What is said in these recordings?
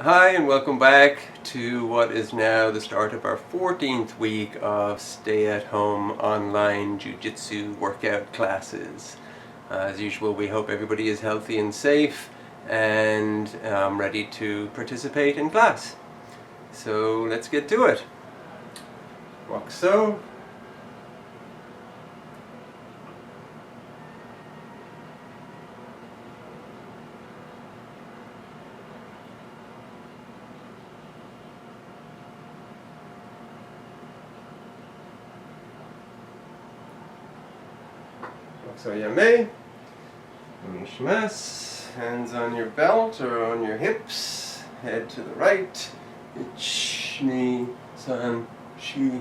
Hi and welcome back to what is now the start of our 14th week of stay-at-home online Jujitsu workout classes. As usual, we hope everybody is healthy and safe and ready to participate in class. So let's get to it. Walk so. So yame, Unishimasu, hands on your belt or on your hips, head to the right, ich, ni, san, shi,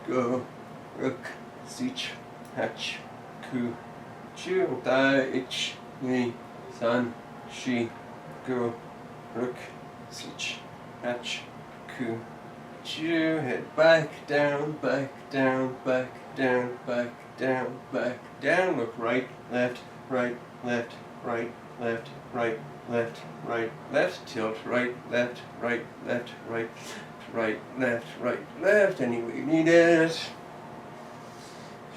go, ruk, sich, hach, ku, chu, dai, ich, ni, san, shi, go, ruk, sich, hach, ku, chu, head back, down, back, down, back, down, back, down, back, down, look right, left, right, left, right, left, right, left, right, left, tilt right, left, right, left, right, right, left, right, left, any way you need it.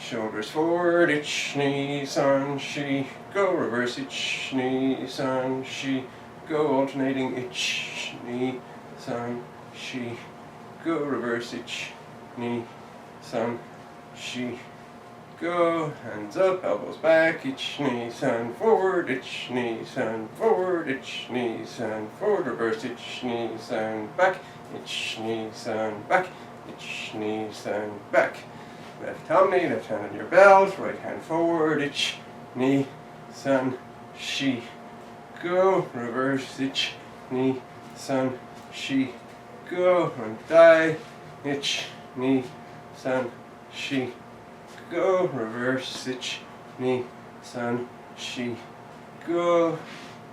Shoulders forward, ich, ni, san, shi, go, reverse, ich, ni, san, shi, go, alternating, ich, ni, san, shi, go, reverse, ich, ni, san, shi, go, hands up, elbows back, ich, ni, san, forward, ich, ni, san, forward, ich, ni, san, forward, reverse, ich, ni, san, back, ich, ni, san, back, ich, ni, san, back. Left tummy, left hand on your belt, right hand forward, ich, ni, san, shi, go, reverse, ich, ni, san, shi, go, and die, ich, ni, san, shi, go, reverse, ich, ni, san, shi, go,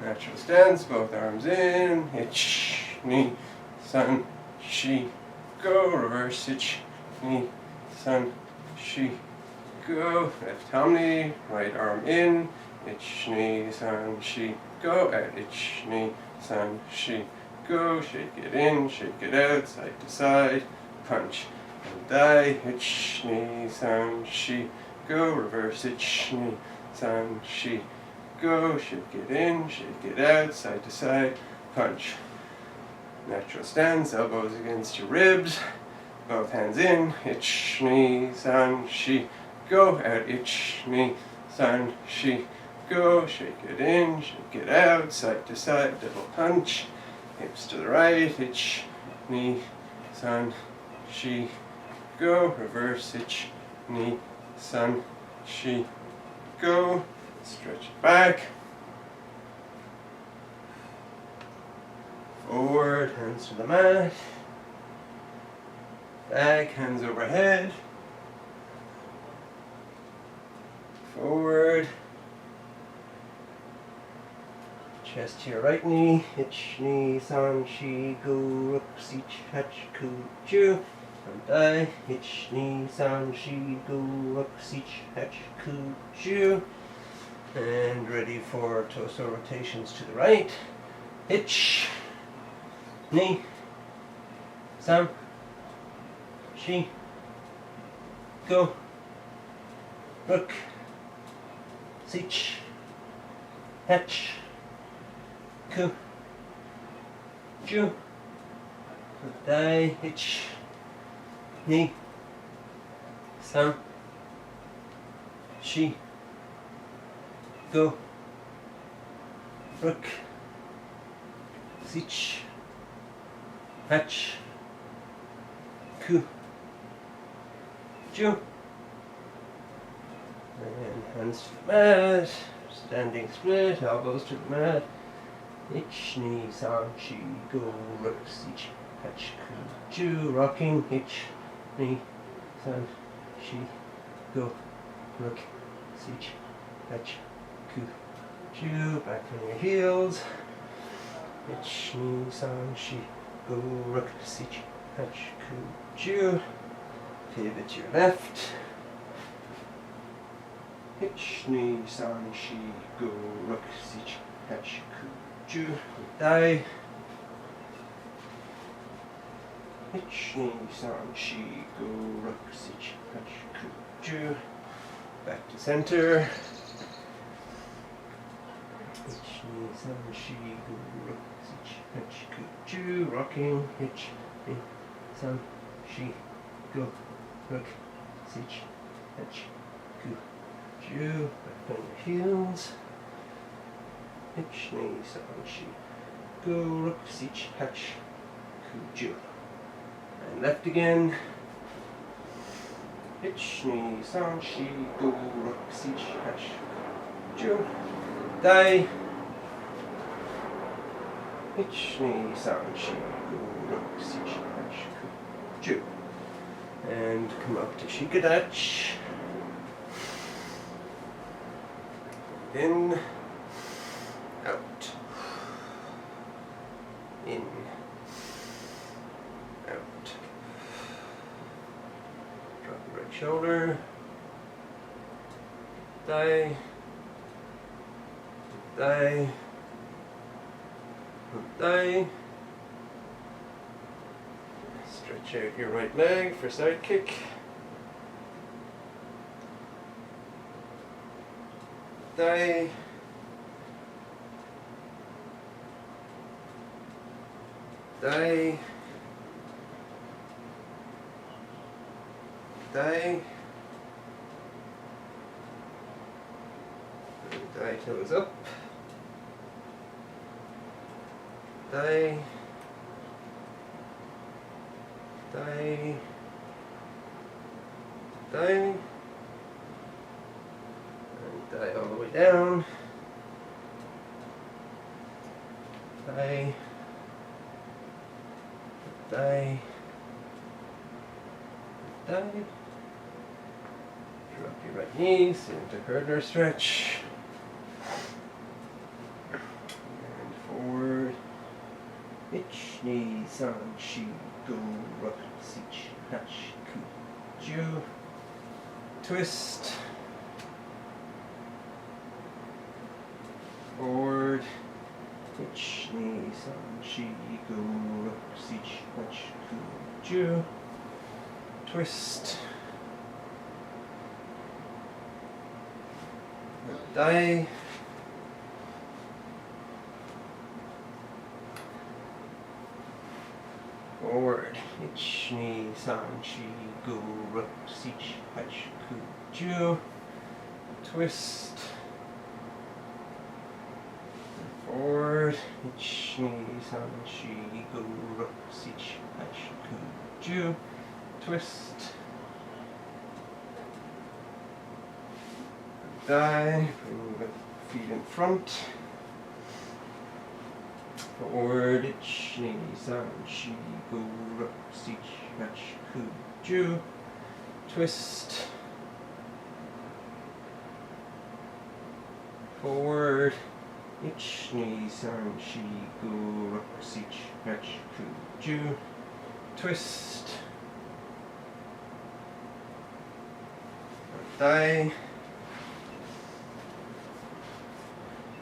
natural stance, both arms in, ich, ni, san, shi, go, reverse, ich, ni, san, shi, go, left tummy, right arm in, ich, ni, san, shi, go, out, ich, ni, san, shi, go, shake it in, shake it out, side to side, punch, and die, ich, ni, san, shi, go, reverse, ich, ni, san, shi, go, shake it in, shake it out, side to side, punch. Natural stance, elbows against your ribs, both hands in, ich, ni, san, shi, go, out, ich, ni, san, shi, go, shake it in, shake it out, side to side, double punch, hips to the right, ich, ni, san, shi, go, reverse, ich, ni, san, shi, go, stretch it back, forward, hands to the mat, back, hands overhead, forward, chest to your right knee, ich, ni, san, shi, go, ruk, sich, hach, ku, chu, and die, ich, ni, san, shi, go, ruk, sich, hach, ku, chu, and ready for torso rotations to the right, ich, ni, san, shi, go, ruk, sich, hach, ku, chu, die, ich, ni, san, shi, go, ruk, sich, hach, ku, chu, and hands to the mat, standing split, elbows to the mat, ich, ni, san, shi, go, ruk, sich, hach, ku, chu, rocking, ich, ni, san, shi, go, ruk, sich, hach, ku, chu, back on your heels, ich, ni, san, shi, go, ruk, sich, hach, ku, chu, pivot to your left, ich, ni, san, shi, go, ruk, sich, hach, ku, chu, die, Ich, ni, san, shi, go, ruk, sich, hach, ku, ju. Back to center. Ich, ni, san, shi, go, ruk, sich, hach, ku, ju. Rocking. Ich, ni, san, shi, go, ruk, sich, hach, ku, ju. Back on your heels. Ich, ni, san, shi, go, ruk, sich, hach, ku, ju. And left again. Ich, ni, san, shi, go, ruk, sich, hach, ju. Dai. Ich, ni, san, shi, go, ruk, sich, hach, ju. And come up to shikadach. In, out, in, out. Drop the right shoulder. Thigh. Thigh. Thigh. Stretch out your right leg for side kick. Thigh. Thigh. Thigh. Thigh toes up. Thigh. Thigh. Thigh. And thigh all the way down. Thigh. Thigh. Thigh. Drop your right knees into hurdler stretch. And forward. Ich, ni, san, shi, go, ruk, sich, hach, ku, ju. Twist. Forward. Ich, ni, san, shi, go, ruk, sich, hach, ku, ju. Twist. Dai. Forward. Ich, ni, san, shi, go, ruk, sich, hach, ku, ju. Twist. Forward. Ich, ni, san, shi, go, ruk, sich, hach, ku, ju. Twist. Dai. Bring the feet in front. Forward. Ich, ni, san, shi, go, ruk, sich, hach, ku, ju. Twist. Forward. Ich, ni, san, shi, go, ruk, sich, hach, ku, ju. Twist. Thigh.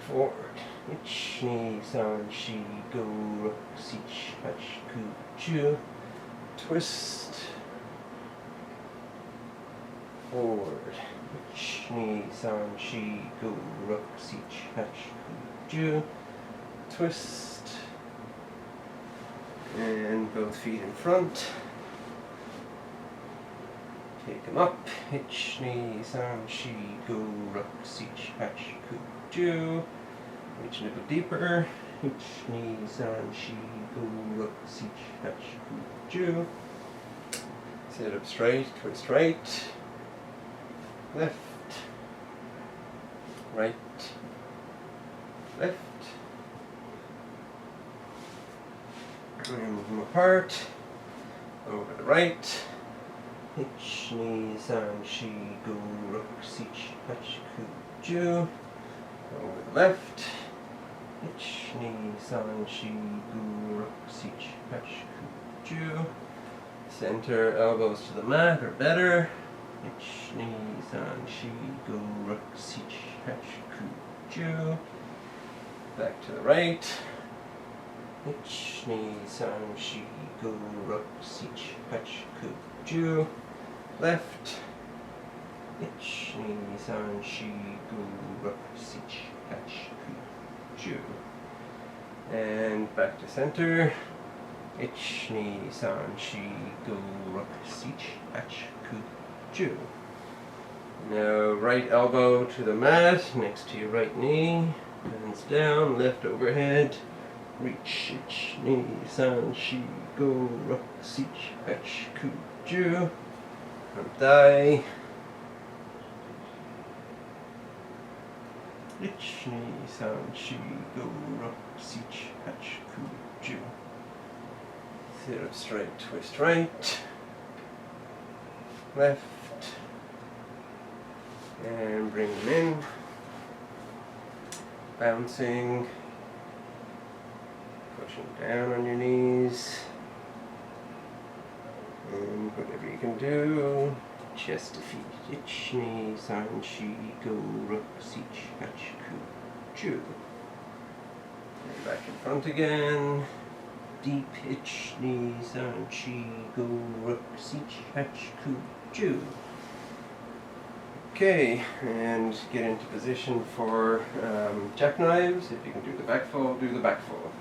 Forward. Ich, ni, san, shi, go, ruk, sich, hach, ku, ju. Twist. Forward. Ich, ni, san, shi, go, ruk, sich, hach, ku, ju. Twist. And both feet in front. Take them up. Ich, ni, san, shi, go, ruk, sich, hach, ku, ju. Reach a little deeper. Ich, ni, san, shi, go, ruk, sich, hach, ku, ju. Sit up straight, twist right, left, right, left. And move them apart. Over the right. Ich, ni, san, shi, go, ruk, sich, hach, ku, ju. Over the left. Ich, ni, san, shi, go, ruk, sich, hach, ku, ju. Center elbows to the mat or better. Ich, ni, san, shi, go, ruk, sich, hach, ku, ju. Back to the right. Ich, ni, san, shi, go, ruk, sich, hach, ku, ju. Left. Ich, ni, san, shi, go, ruk, sich, hach, ku, ju. And back to center. Ich, ni, san, shi, go, ruk, sich, hach, ku, ju. Now right elbow to the mat, next to your right knee. Hands down, left overhead. Reach, ich, ni, san, shi, go, ruk, sich, hach, ku, ju. Front thigh. Ich, ni, san, shi, go, ruk, sich, hach, ku, ju. Sit up straight, twist right. Left. And bring them in. Bouncing. Pushing down on your knees. And whatever you can do. Chest to feet. Ich, ni, san, shi, go, ruk, sich, hach, ku, ju. And back in front again. Deep. Ich, ni, san, shi, go, ruk, sich, hach, ku, ju. Okay, and get into position for jackknives. If you can do the back fold, do the back fold.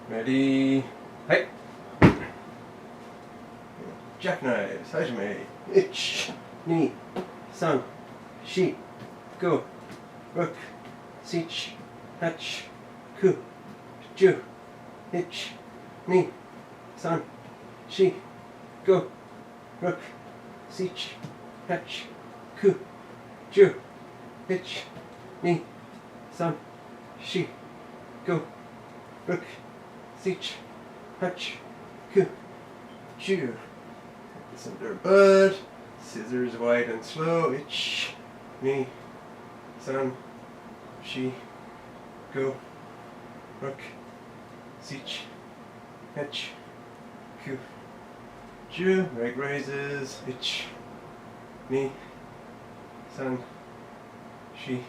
Ready? Hey! Jackknives. Hajime. Ich, ni, san, shi, go, ruk, sich, hach, ku, ju. Ich, ni, san, shi, go, ruk, sich, hach, ku, ju. Ich, ni, san, shi, go, ruk, sich, hach, ku, ju. This under butt. Scissors wide and slow. Ich, ni, san, shi, go, ruk, sich, hach, ku, ju. Leg raises. Ich, ni, san, shi,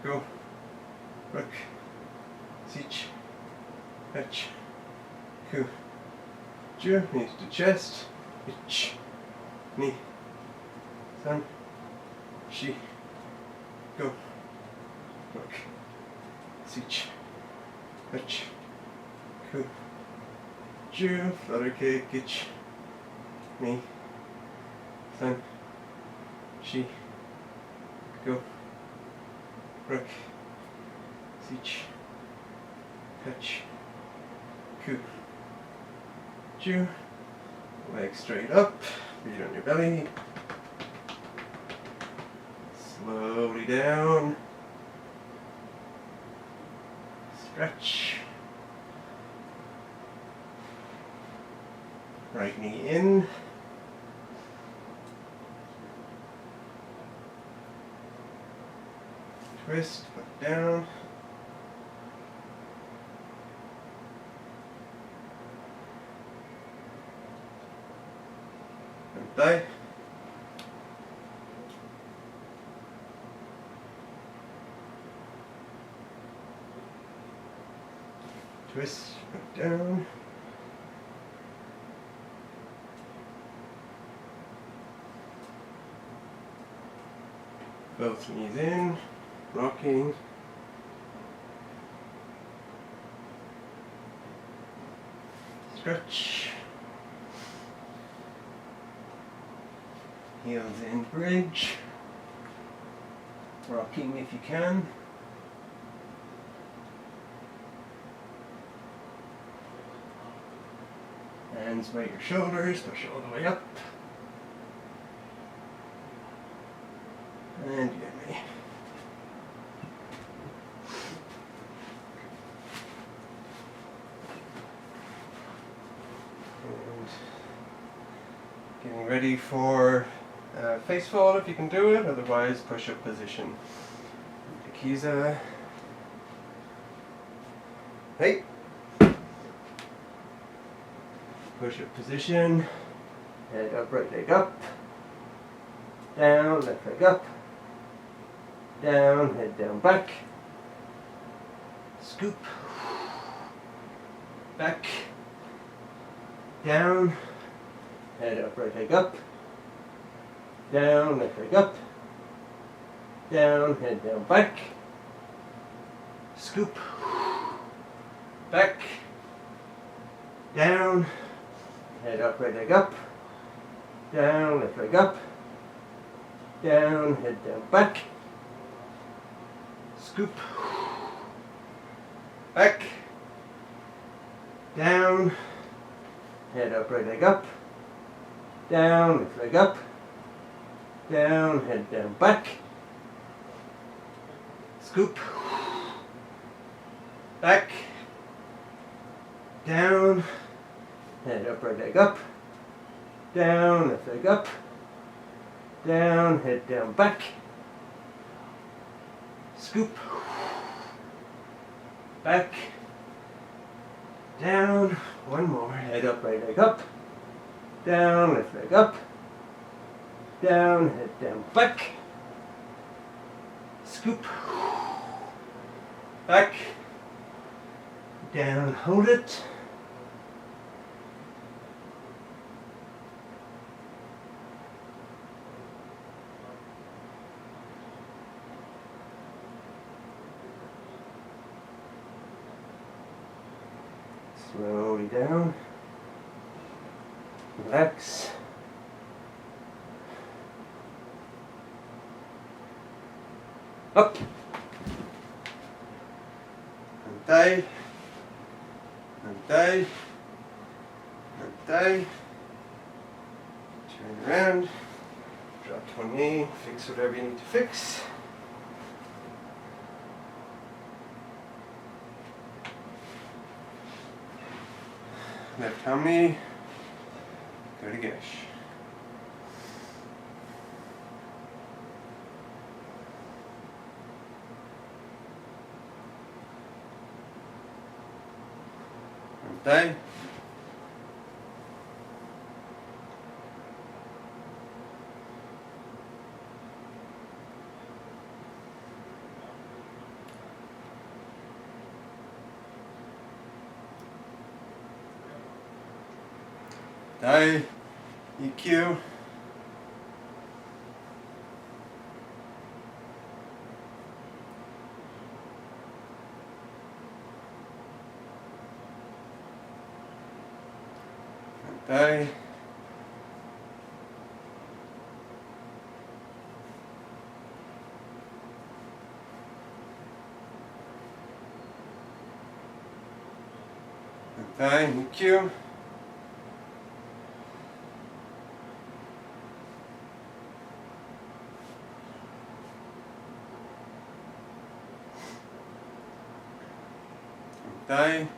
go, ruk, sich, hach, ku, ju. Knees to chest. Ich, ni, san, shi, go, ruk, sich, hach, ku, ju. Flutter kick. Ich, ni, san, shi, go, ruk, sich, hach, ku, ju. Legs straight up, feet on your belly. Slowly down. Stretch. Right knee in. Twist, foot down. And thigh. Twist, foot down. Both knees in, rocking. Stretch. Heels in, bridge. Rocking if you can. Hands by your shoulders, push all the way up. And gently. And getting ready for face fold if you can do it, otherwise push up position. Kiza. Hey. Push up position. Head up, right leg up. Down, left leg up. Down, head down back. Scoop. back, down, head up, right leg up, down, left leg up, down, head down, back, scoop, back, down, head up, right leg up, down, left leg up, down, head down, back, scoop, back, down, head up, right leg up, down, left leg up, down, head down, back, scoop, back, down, head up, right leg up, down, left leg up, down, head down, back, scoop, back, down, one more, head up, right leg up, down, left leg up, down, head down, back, scoop, back, down, hold it, slowly down, relax, up, and down, and down, and down, turn around, drop to one knee, fix whatever you need to fix. Left tummy, go to gash. And down. Down, EQ, and down, and down, EQ. Down,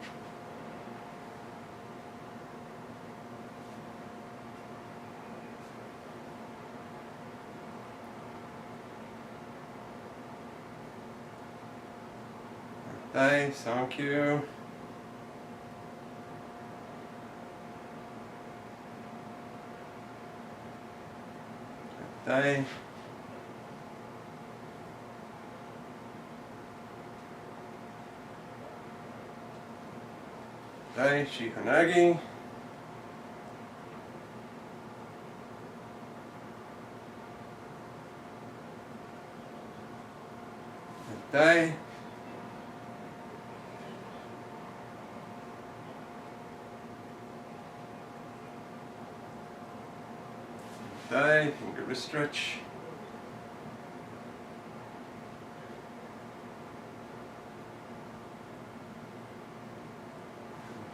down, thank you. Down, down, Shihanagi. Down, down, finger wrist stretch.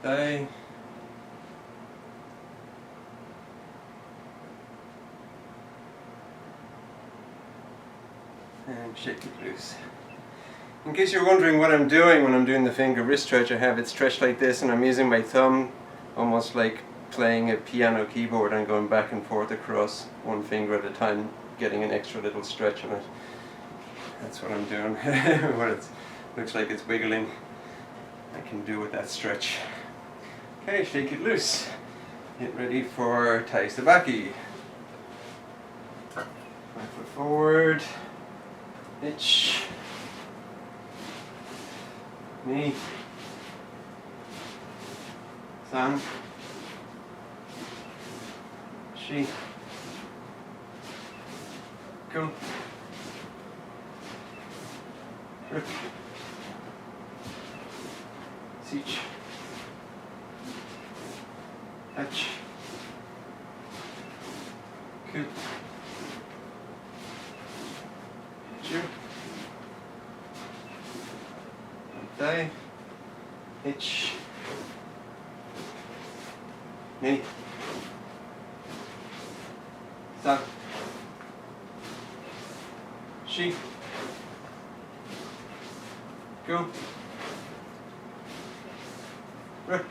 Down, and shake it loose. In case you're wondering what I'm doing when I'm doing the finger wrist stretch, I have it stretched like this and I'm using my thumb almost like playing a piano keyboard and going back and forth across one finger at a time, getting an extra little stretch on it. That's what I'm doing. What it looks like it's wiggling, I can do with that stretch. Okay, shake it loose. Get ready for Tai Sabaki. 5 foot forward, hitch, knee, san, shi, go, ruk, sich, hach, ku, ju, dai, ich, ni, san, shi, go, ruk,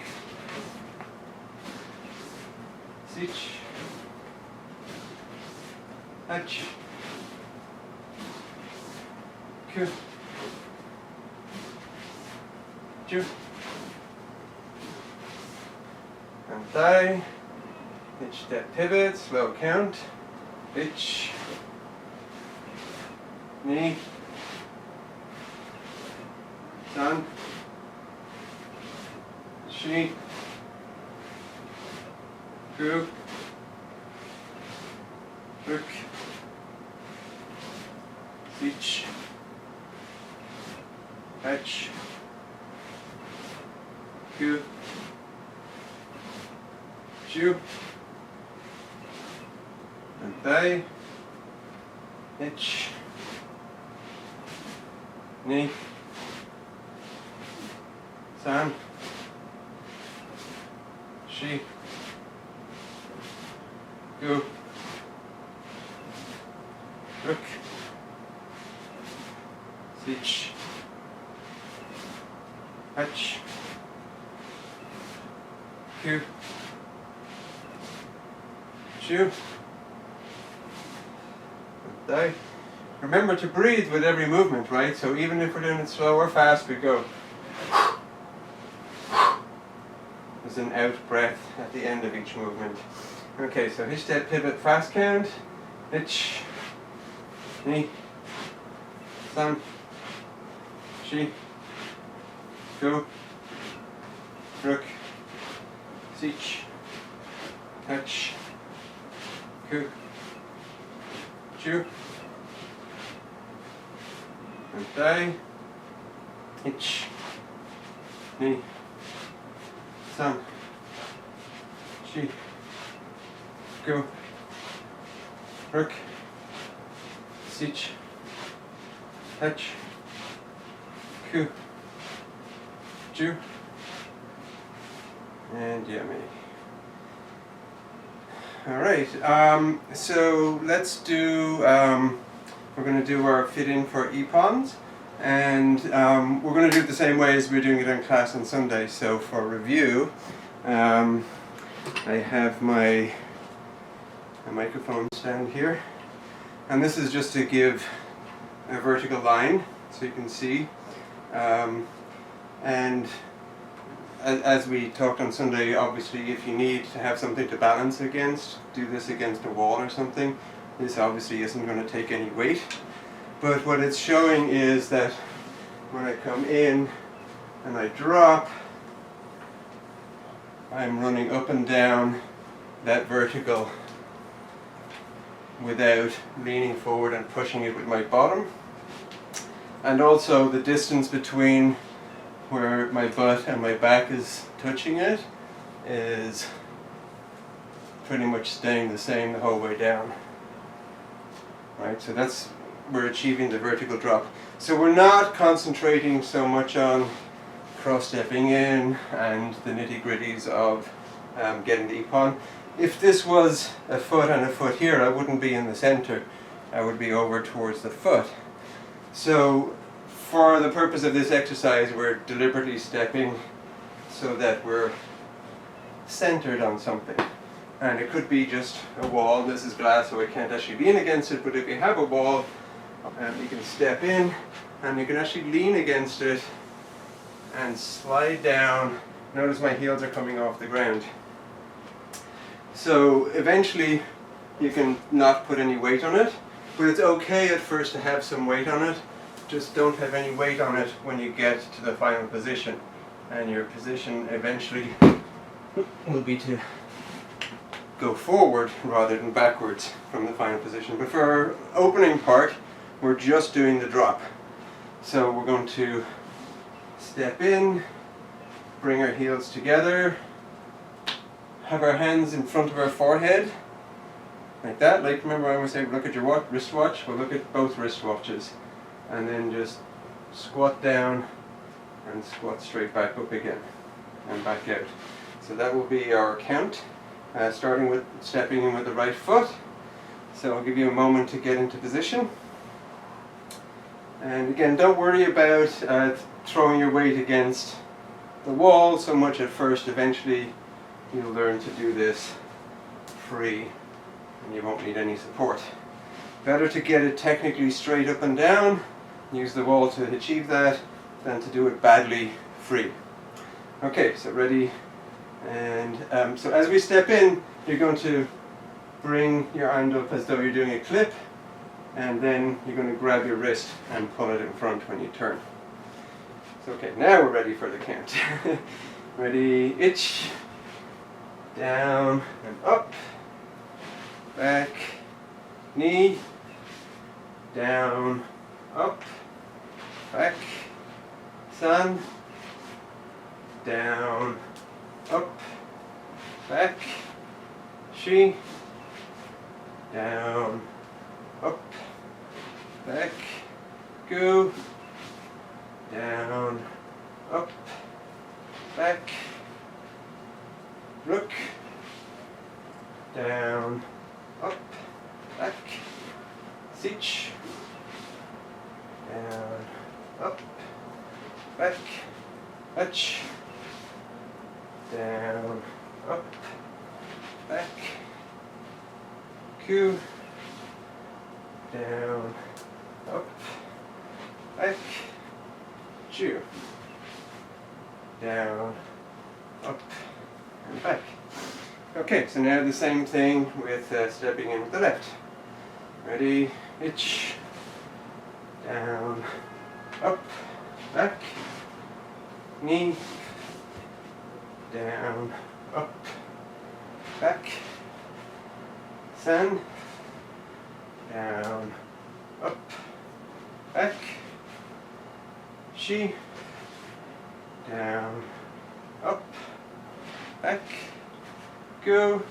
sich, hach, ku, ju, and dai, each step pivot, slow count, ich, ni, san, shi, ku, ruk, sich, hach, ku, ju, and dai, ich, ni, san, shi, ku, ruk, sich, hach, ku, ju, and dai. Remember to breathe with every movement, right? So even if we're doing it slow or fast, we go. There's an out breath at the end of each movement. Okay, so hitch that pivot fast count. Hitch, ni, san, shi, go, ruk, sich, hach, ku, ju, and dai, hitch, ni, san, shi, go, ruk, sich, hach, ku, ju, and yummy. All right, so let's do, we're going to do our fit in for EPONs, and we're going to do it the same way as we're doing it in class on Sunday. So for review, I have my microphone stand here, and this is just to give a vertical line so you can see, and as we talked on Sunday, obviously if you need to have something to balance against, do this against a wall or something. This obviously isn't going to take any weight, but what it's showing is that when I come in and I drop, I'm running up and down that vertical without leaning forward and pushing it with my bottom. And also the distance between where my butt and my back is touching it is pretty much staying the same the whole way down. Right, so that's, we're achieving the vertical drop. So we're not concentrating so much on cross-stepping in and the nitty-gritties of getting the EPON. If this was a foot and a foot here, I wouldn't be in the center. I would be over towards the foot. So for the purpose of this exercise, we're deliberately stepping so that we're centered on something. And it could be just a wall. This is glass, so I can't actually lean against it, but if you have a wall, you can step in and you can actually lean against it and slide down. Notice my heels are coming off the ground. So eventually you can not put any weight on it, but it's okay at first to have some weight on it. Just don't have any weight on it when you get to the final position. And your position eventually will be to go forward rather than backwards from the final position. But for our opening part, we're just doing the drop. So we're going to step in, bring our heels together, have our hands in front of our forehead, like that. Like, remember I always say, look at your wristwatch? Well, look at both wristwatches. And then just squat down and squat straight back up again and back out. So that will be our count, starting with stepping in with the right foot. So I'll give you a moment to get into position. And again, don't worry about throwing your weight against the wall so much at first. Eventually you'll learn to do this free and you won't need any support. Better to get it technically straight up and down, use the wall to achieve that, than to do it badly free. Okay, so ready, and so as we step in, you're going to bring your hand up as though you're doing a clip, and then you're going to grab your wrist and pull it in front when you turn. So okay, now we're ready for the count. Ready, itch, down and up, back, knee, down, up, back, sun, down, up, back, she, down, up, back, go, down, up, back, rook, down, up, back, sich, down, up, back, touch, down, up, back, Q, down, up, back, Ju, down, up, and back. Okay, so now the same thing with stepping in with the left. Ready, itch, down, up, back, knee, down, up, back, sun, down, up, back, she, down, up, back, go,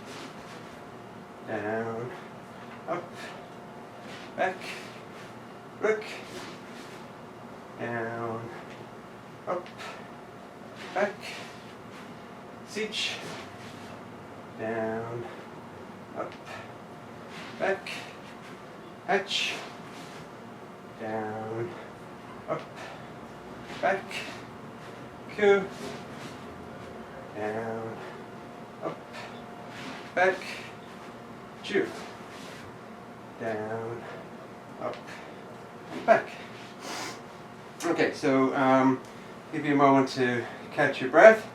down, up, back, rook, down, up, back, sich, down, up, back, hatch, down, up, back, Q, down, up, back, Ju, down, up, and back. Okay, so give you a moment to catch your breath.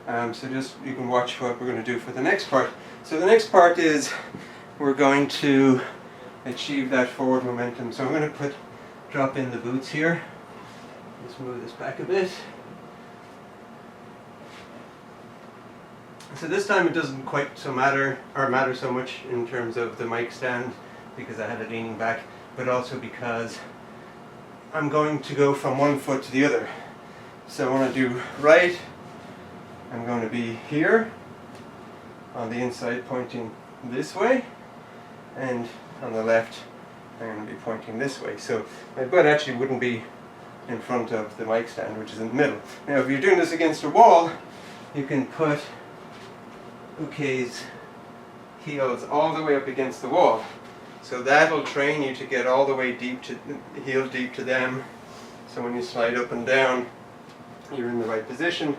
So just you can watch what we're going to do for the next part. So the next part is we're going to achieve that forward momentum. So I'm going to drop in the boots here. Let's move this back a bit. So this time it doesn't quite matter so much in terms of the mic stand, because I had it leaning back, but also because I'm going to go from one foot to the other. So when I do right, I'm going to be here on the inside pointing this way, and on the left I'm going to be pointing this way. So my butt actually wouldn't be in front of the mic stand, which is in the middle. Now if you're doing this against a wall, you can put Uke's heels all the way up against the wall. So that'll train you to get all the way heel deep to them. So when you slide up and down, you're in the right position.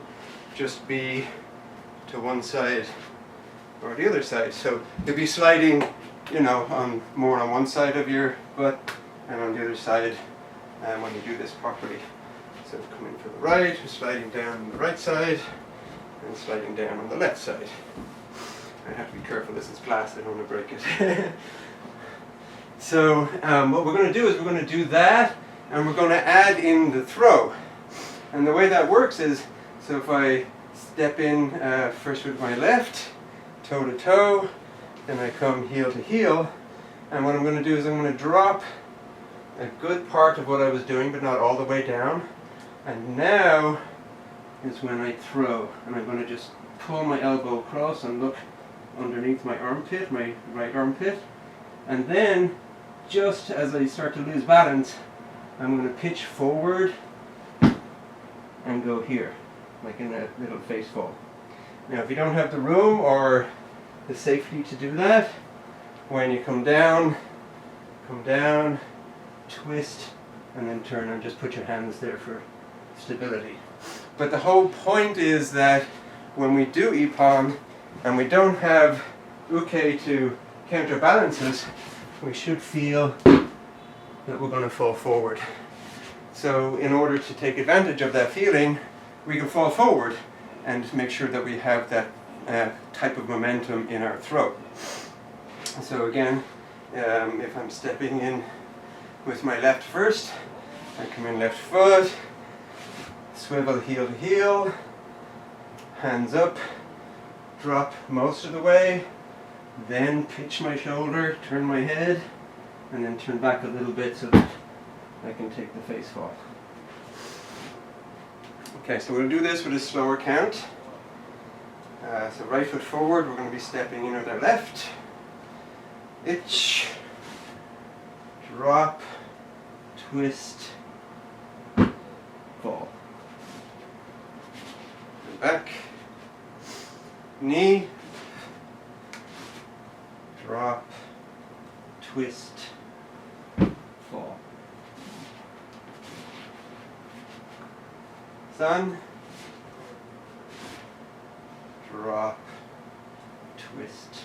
Just be to one side or the other side. So you'll be sliding, you know, more on one side of your butt and on the other side when you do this properly. So coming from the right, sliding down on the right side, and sliding down on the left side. I have to be careful, this is glass, I don't want to break it. So what we're going to do is we're going to do that, and we're going to add in the throw. And the way that works is, so if I step in first with my left, toe to toe, then I come heel to heel, and what I'm going to do is I'm going to drop a good part of what I was doing, but not all the way down, and now is when I throw, and I'm going to just pull my elbow across and look underneath my armpit, my right armpit, and then just as I start to lose balance, I'm going to pitch forward and go here, like in a little face fall. Now if you don't have the room or the safety to do that, when you come down, twist, and then turn, and just put your hands there for stability. But the whole point is that when we do ippon and we don't have uke to counterbalance us, we should feel that we're going to fall forward. So in order to take advantage of that feeling, we can fall forward and make sure that we have that type of momentum in our throw. So again, if I'm stepping in with my left first, I come in left foot, swivel heel to heel, hands up, drop most of the way, then pitch my shoulder, turn my head, and then turn back a little bit so that I can take the face fall. Okay, so we'll do this with a slower count. So right foot forward, we're going to be stepping in with our left. Itch, drop, twist, fall. And back, knee, drop, twist, fall. Sun, drop, twist,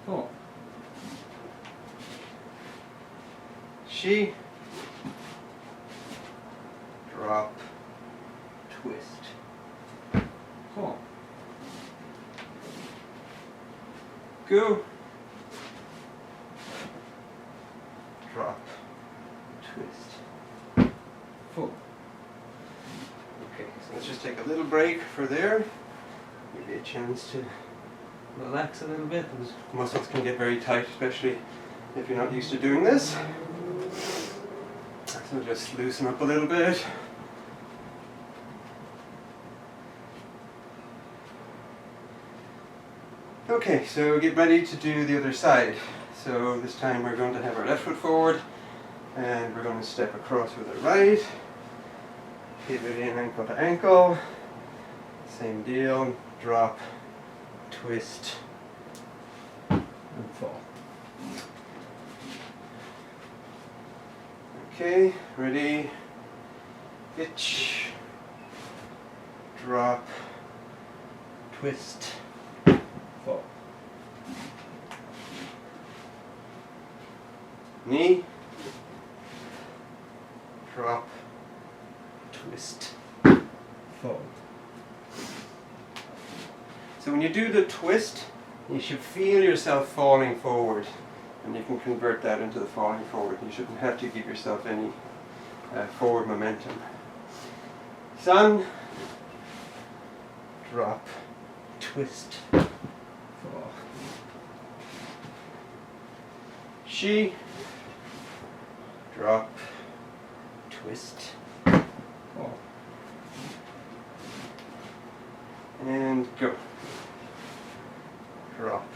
fall. Shi, drop, twist, fall. Go, drop, twist, fall. Okay, so let's just take a little break for there. Give you a chance to relax a little bit. Those muscles can get very tight, especially if you're not used to doing this. So just loosen up a little bit. Okay, so get ready to do the other side. So this time we're going to have our left foot forward, and we're going to step across with our right. Pivot in ankle to ankle. Same deal. Drop, twist, and fall. Okay, ready? Itch, drop, twist, fall. Knee, drop, twist, fall. So when you do the twist, you should feel yourself falling forward, and you can convert that into the falling forward. You shouldn't have to give yourself any forward momentum. Sun, drop, twist, fall. Shi, drop, twist, fall. And go. Drop,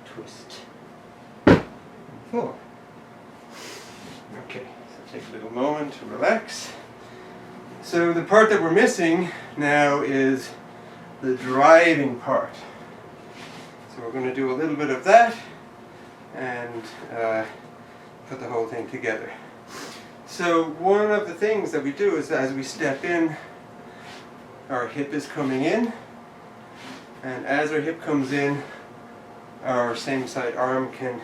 twist, and fall. Okay, so take a little moment to relax. So the part that we're missing now is the driving part. So we're going to do a little bit of that and put the whole thing together. So one of the things that we do is that as we step in, our hip is coming in, and as our hip comes in, our same side arm can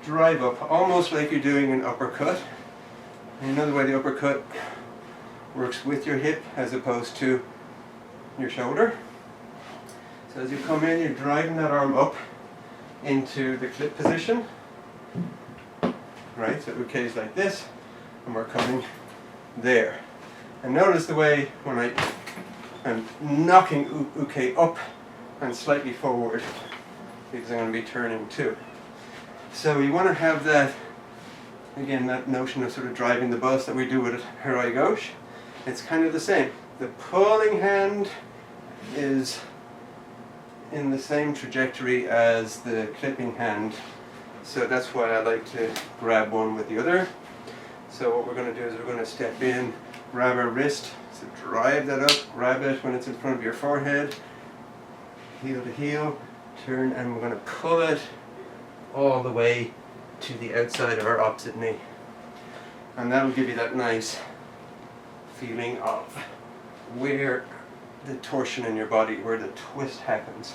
drive up, almost like you're doing an uppercut. And another way the uppercut works with your hip as opposed to your shoulder. So as you come in, you're driving that arm up into the clip position. Right, so uke is like this, and we're coming there. And notice the way when I'm knocking uke up and slightly forward because I'm going to be turning too. So you want to have that, again, that notion of sort of driving the bus that we do with harai gauche. It's kind of the same. The pulling hand is in the same trajectory as the clipping hand, so that's why I like to grab one with the other. So what we're going to do is we're going to step in, grab our wrist, so drive that up, grab it when it's in front of your forehead, heel to heel, turn, and we're going to pull it all the way to the outside of our opposite knee. And that'll give you that nice feeling of where the torsion in your body, where the twist happens.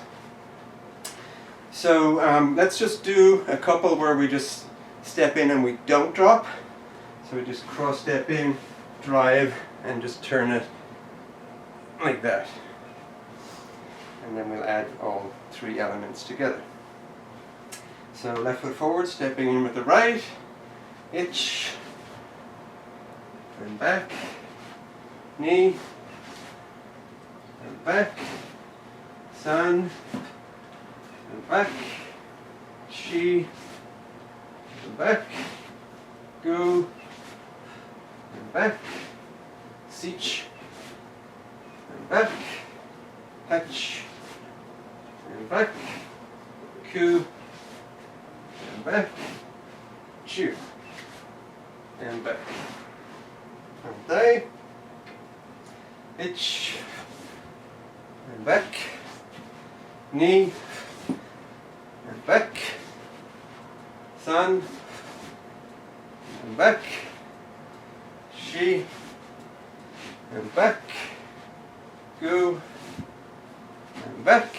So let's just do a couple where we just step in and we don't drop. So we just cross step in, drive, and just turn it like that. And then we'll add all three elements together. So left foot forward, stepping in with the right, itch, turn back, knee, and back, san, and back, shi, and back, go, and back, sich, and back, hatch, and back, ku, and back, chu, and back, and day, itch, and back, knee, and back, san, and back, shi, and back, go, and back,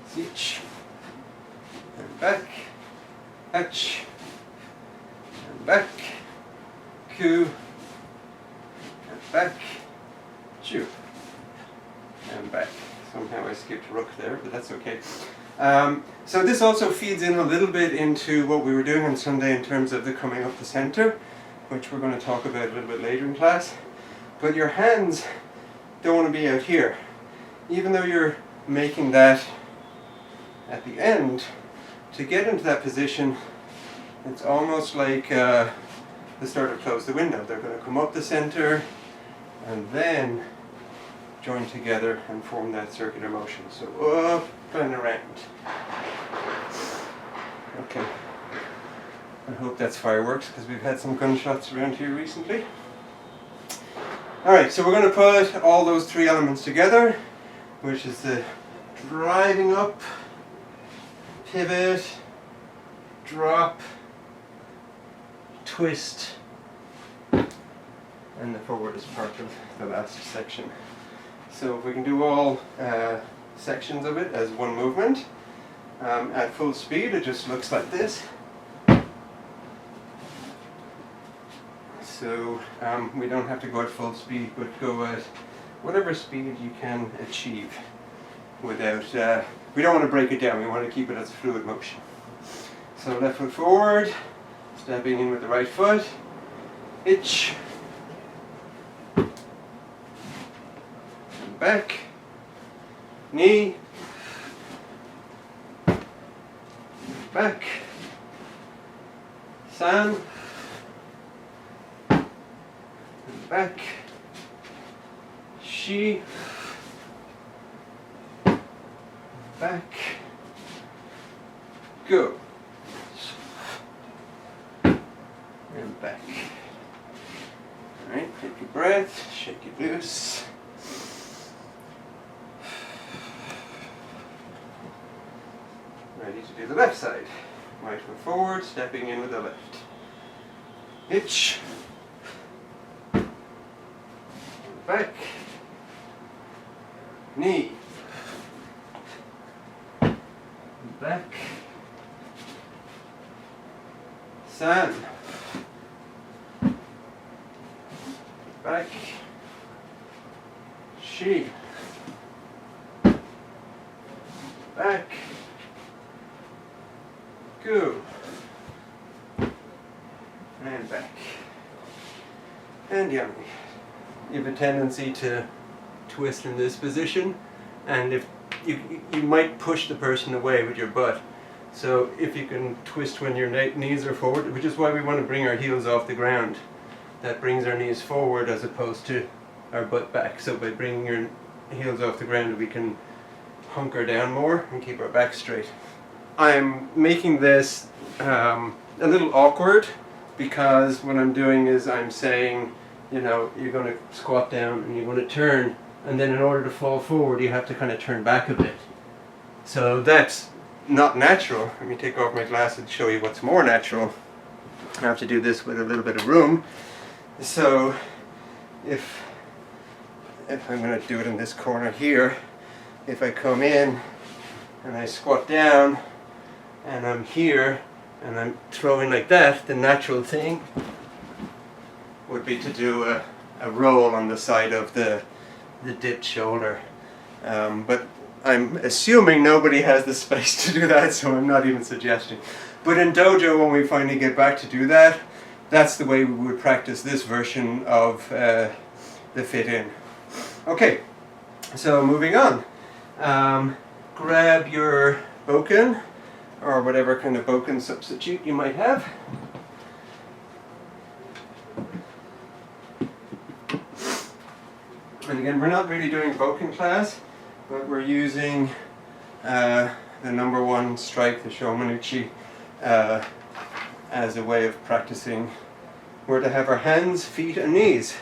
sich, and back, hatch, and back, ku, and back, chu, and back. Somehow I skipped rook there, but that's okay. So this also feeds in a little bit into what we were doing on Sunday in terms of the coming up the center, which we're going to talk about a little bit later in class. But your hands don't want to be out here. Even though you're making that at the end, to get into that position, it's almost like the start of close the window. They're going to come up the center and then join together and form that circular motion. So up and around. Okay. I hope that's fireworks because we've had some gunshots around here recently. Alright, so we're going to put all those three elements together, which is the driving up, pivot, drop, twist, and the forward is part of the last section. So if we can do all sections of it as one movement, at full speed it just looks like this. So we don't have to go at full speed, but go at whatever speed you can achieve without, we don't want to break it down, we want to keep it as a fluid motion. So left foot forward, stepping in with the right foot, itch, and back, knee, back, san, back, shi, back, go, and back. Alright, take your breath, shake it loose. Ready to do the left side. Right foot forward, stepping in with the left. Hitch. Back. Knee. Back. San. Back. Shi. Back. Go. And back. And yummy. You have a tendency to twist in this position, and if you might push the person away with your butt. So if you can twist when your knees are forward, which is why we want to bring our heels off the ground. That brings our knees forward as opposed to our butt back. So by bringing your heels off the ground, we can hunker down more and keep our back straight. I'm making this a little awkward because what I'm doing is I'm saying, you know, you're going to squat down and you're going to turn, and then in order to fall forward you have to kind of turn back a bit. So that's not natural. Let me take off my glasses to show you what's more natural. I have to do this with a little bit of room. So if I'm going to do it in this corner here, if I come in and I squat down and I'm here and I'm throwing like that, the natural thing would be to do a roll on the side of the dipped shoulder. But I'm assuming nobody has the space to do that, so I'm not even suggesting. But in dojo, when we finally get back to do that, that's the way we would practice this version of the fit in. Okay, so moving on. Grab your boken, or whatever kind of boken substitute you might have. And again, we're not really doing boken class, but we're using the number one strike, the Shomanuchi, as a way of practicing. We're to have our hands, feet, and knees.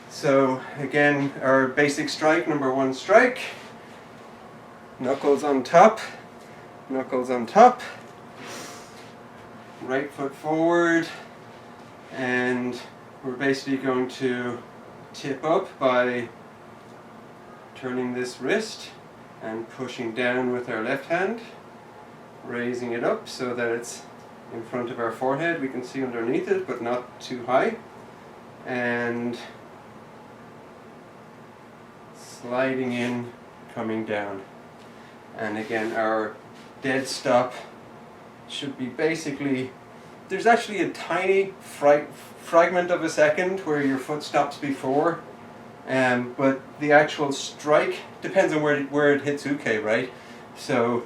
So again, our basic strike, number one strike, knuckles on top, right foot forward, and we're basically going to tip up by turning this wrist and pushing down with our left hand, raising it up so that it's in front of our forehead. We can see underneath it, but not too high, and sliding in, coming down. And again, our dead stop should be basically, there's actually a tiny fragment of a second where your foot stops before, but the actual strike depends on where it hits uke, right? So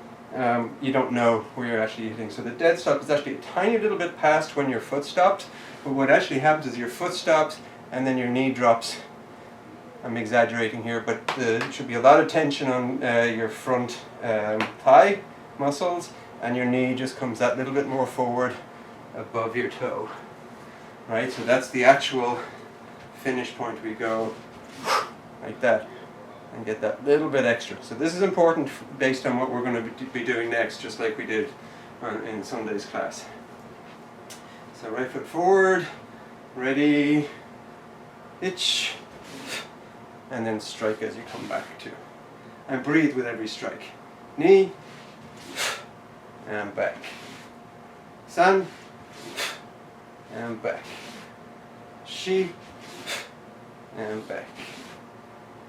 you don't know where you're actually hitting. So the dead stop is actually a tiny little bit past when your foot stops, but what actually happens is your foot stops and then your knee drops. I'm exaggerating here, but there should be a lot of tension on your front thigh muscles, and your knee just comes that little bit more forward above your toe. Right, so that's the actual finish point. We go like that and get that little bit extra. So this is important based on what we're going to be doing next, just like we did in Sunday's class. So right foot forward, ready, itch, and then strike as you come back to. And breathe with every strike. Knee, and back. San, and back. Shi, and back.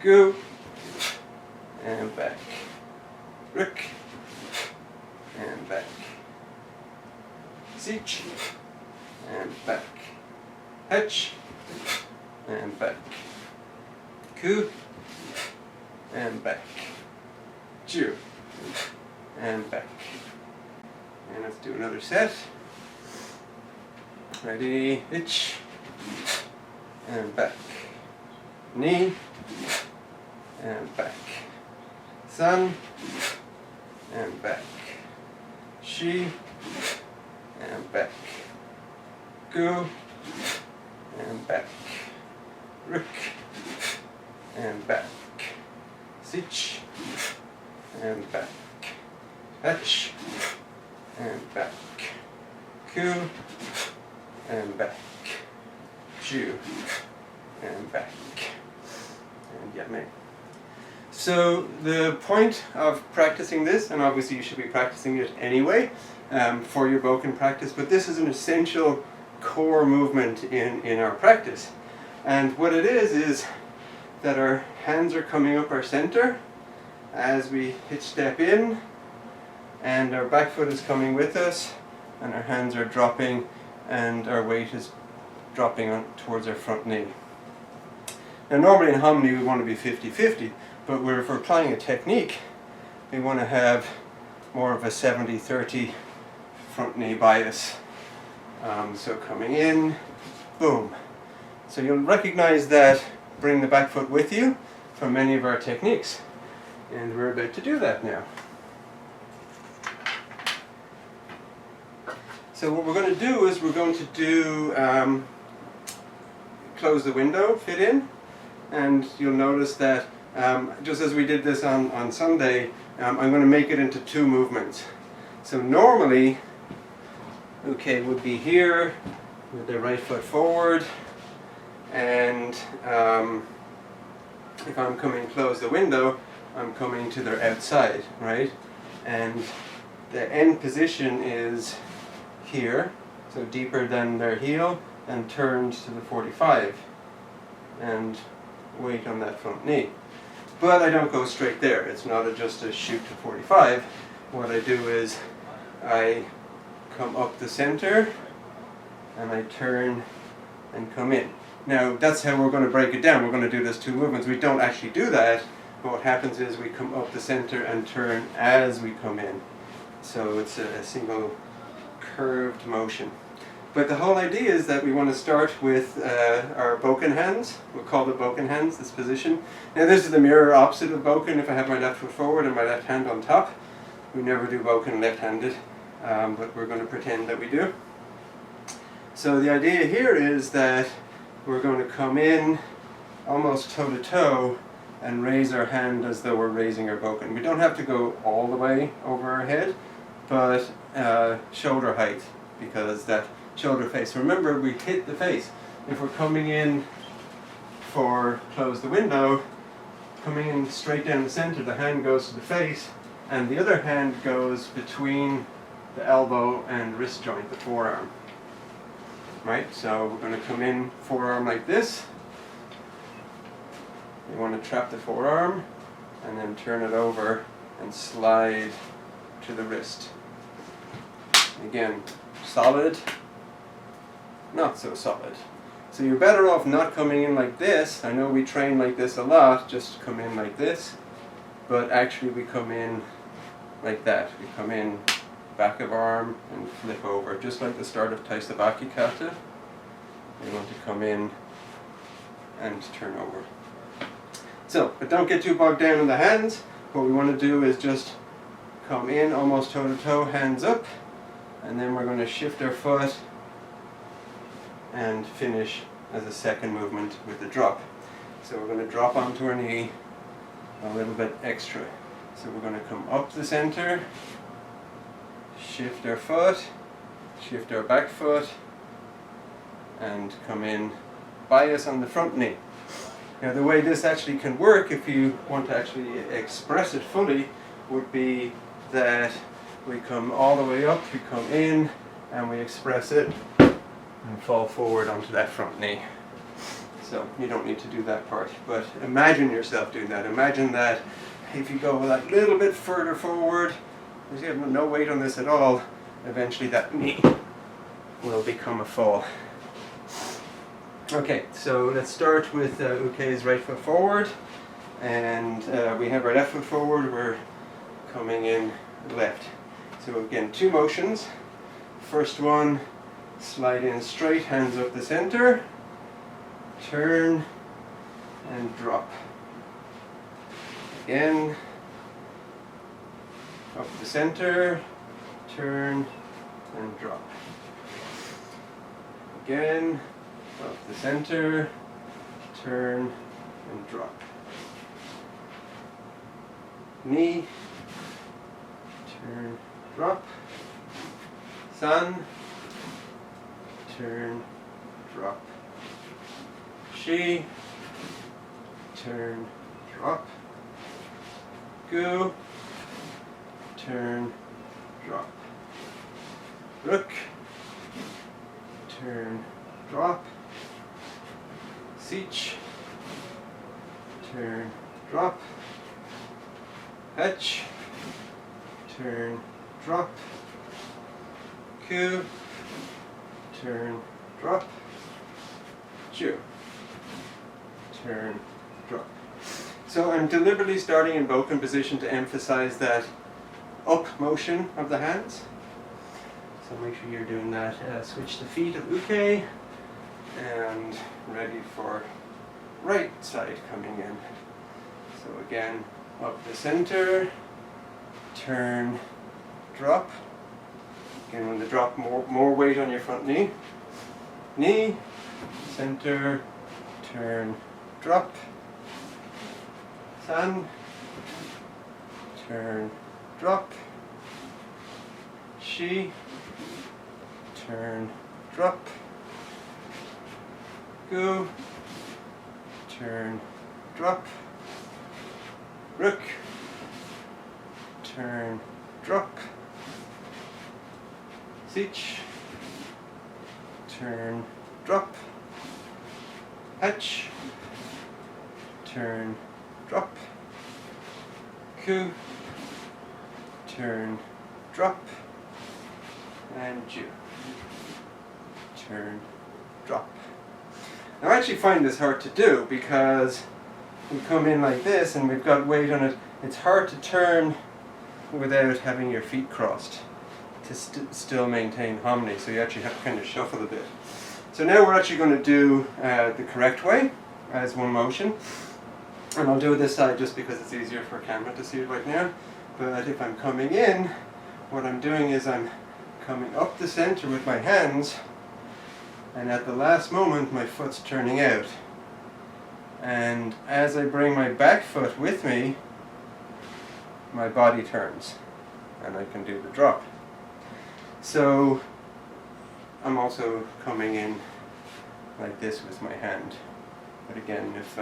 Gu, and back. Rik, and back. Sich, and back. Hech, and back. Ku, and back. Ju, and back. And let's do another set. Ready, itch, and back. Knee, and back. San, and back. Shi, and back. Gu, and back. Rik, and back. Sich, and back. Hech, and back. Ku, and back. Ju, and back. And yame. So the point of practicing this, and obviously you should be practicing it anyway for your boken practice, but this is an essential core movement in our practice. And what it is that our hands are coming up our center as we hitch step in, and our back foot is coming with us, and our hands are dropping, and our weight is dropping on towards our front knee. Now normally in Hominy we want to be 50-50, but if we're applying a technique, we want to have more of a 70-30 front knee bias. So coming in, boom. So you'll recognize that bring the back foot with you from many of our techniques. And we're about to do that now. So what we're going to do is we're going to do close the window, fit in, and you'll notice that just as we did this on Sunday, I'm going to make it into 2 movements. So normally, okay, would be here with the right foot forward, and if I'm coming close the window, I'm coming to their outside, right? And the end position is here, so deeper than their heel, and turned to the 45, and weight on that front knee. But I don't go straight there. It's not just a shoot to 45. What I do is I come up the center and I turn and come in. Now that's how we're going to break it down. We're going to do this 2 movements. We don't actually do that, but what happens is we come up the center and turn as we come in. So it's a single curved motion. But the whole idea is that we want to start with our boken hands. We'll call it boken hands, this position. Now this is the mirror opposite of boken. If I have my left foot forward and my left hand on top. We never do boken left-handed, but we're going to pretend that we do. So the idea here is that we're going to come in almost toe-to-toe and raise our hand as though we're raising our boken. We don't have to go all the way over our head, but shoulder height, because that shoulder face. Remember, we hit the face. If we're coming in for close the window, coming in straight down the center, the hand goes to the face, and the other hand goes between the elbow and wrist joint, the forearm. Right, so we're going to come in forearm like this. You want to trap the forearm, and then turn it over and slide to the wrist. Again, solid, not so solid. So you're better off not coming in like this. I know we train like this a lot, just come in like this, but actually we come in like that. We come in back of arm and flip over, just like the start of Taisabaki kata. You want to come in and turn over. So, but don't get too bogged down in the hands. What we want to do is just come in almost toe-to-toe, hands up, and then we're going to shift our foot and finish as a second movement with the drop. So we're going to drop onto our knee a little bit extra. So we're going to come up the center, shift our foot, shift our back foot, and come in bias on the front knee. Now the way this actually can work, if you want to actually express it fully, would be that we come all the way up, we come in, and we express it and fall forward onto that front knee. So you don't need to do that part, but imagine yourself doing that. Imagine that if you go that little bit further forward, you have no weight on this at all, eventually that knee will become a fall. Okay, so let's start with Uke's right foot forward, and we have our left foot forward, we're coming in left. So again, 2 motions. First one, slide in straight, hands up the center, turn and drop. Again, up the center, turn and drop. Again, up the center, turn and drop. Knee, turn, drop. Sun, turn, drop. Shi, turn, drop. Gu, turn, drop. Rook, turn, drop. Sich, turn, drop. Hech, turn, drop. Ku, turn, drop. Ju, turn, drop. So I'm deliberately starting in Boken position to emphasize that up motion of the hands. So make sure you're doing that. Switch the feet of uke and ready for right side coming in. So again, up the center, turn, drop. Again, when the drop, more weight on your front knee. Knee, center, turn, drop. San, turn, drop. Shi, turn, drop. Gu, turn, drop. Rook, turn, drop. Sich, turn, drop. Hatch, turn, drop. Ku, turn, drop. And Ju, turn, drop. Now I actually find this hard to do because we come in like this and we've got weight on it. It's hard to turn without having your feet crossed to still maintain harmony, so you actually have to kind of shuffle a bit. So now we're actually going to do the correct way as one motion, and I'll do this side just because it's easier for camera to see it right now. But if I'm coming in, what I'm doing is I'm coming up the center with my hands, and at the last moment my foot's turning out, and as I bring my back foot with me, my body turns and I can do the drop. So I'm also coming in like this with my hand. But again, if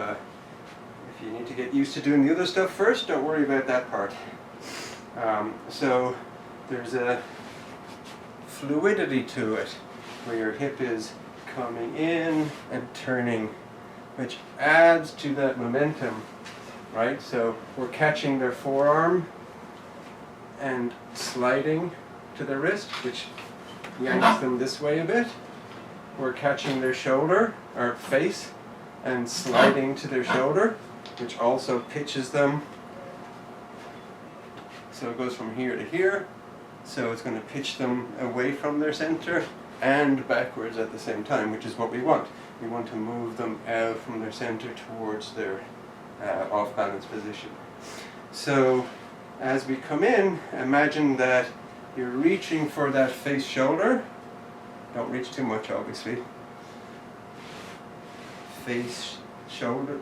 you need to get used to doing the other stuff first, don't worry about that part. So there's a fluidity to it where your hip is coming in and turning, which adds to that momentum, right? So we're catching their forearm and sliding to their wrist, which yanks them this way a bit. We're catching their shoulder, or face, and sliding to their shoulder, which also pitches them. So it goes from here to here. So it's going to pitch them away from their center and backwards at the same time, which is what we want. We want to move them out from their center towards their off-balance position. So as we come in, imagine that you're reaching for that face shoulder. Don't reach too much, obviously. Face shoulder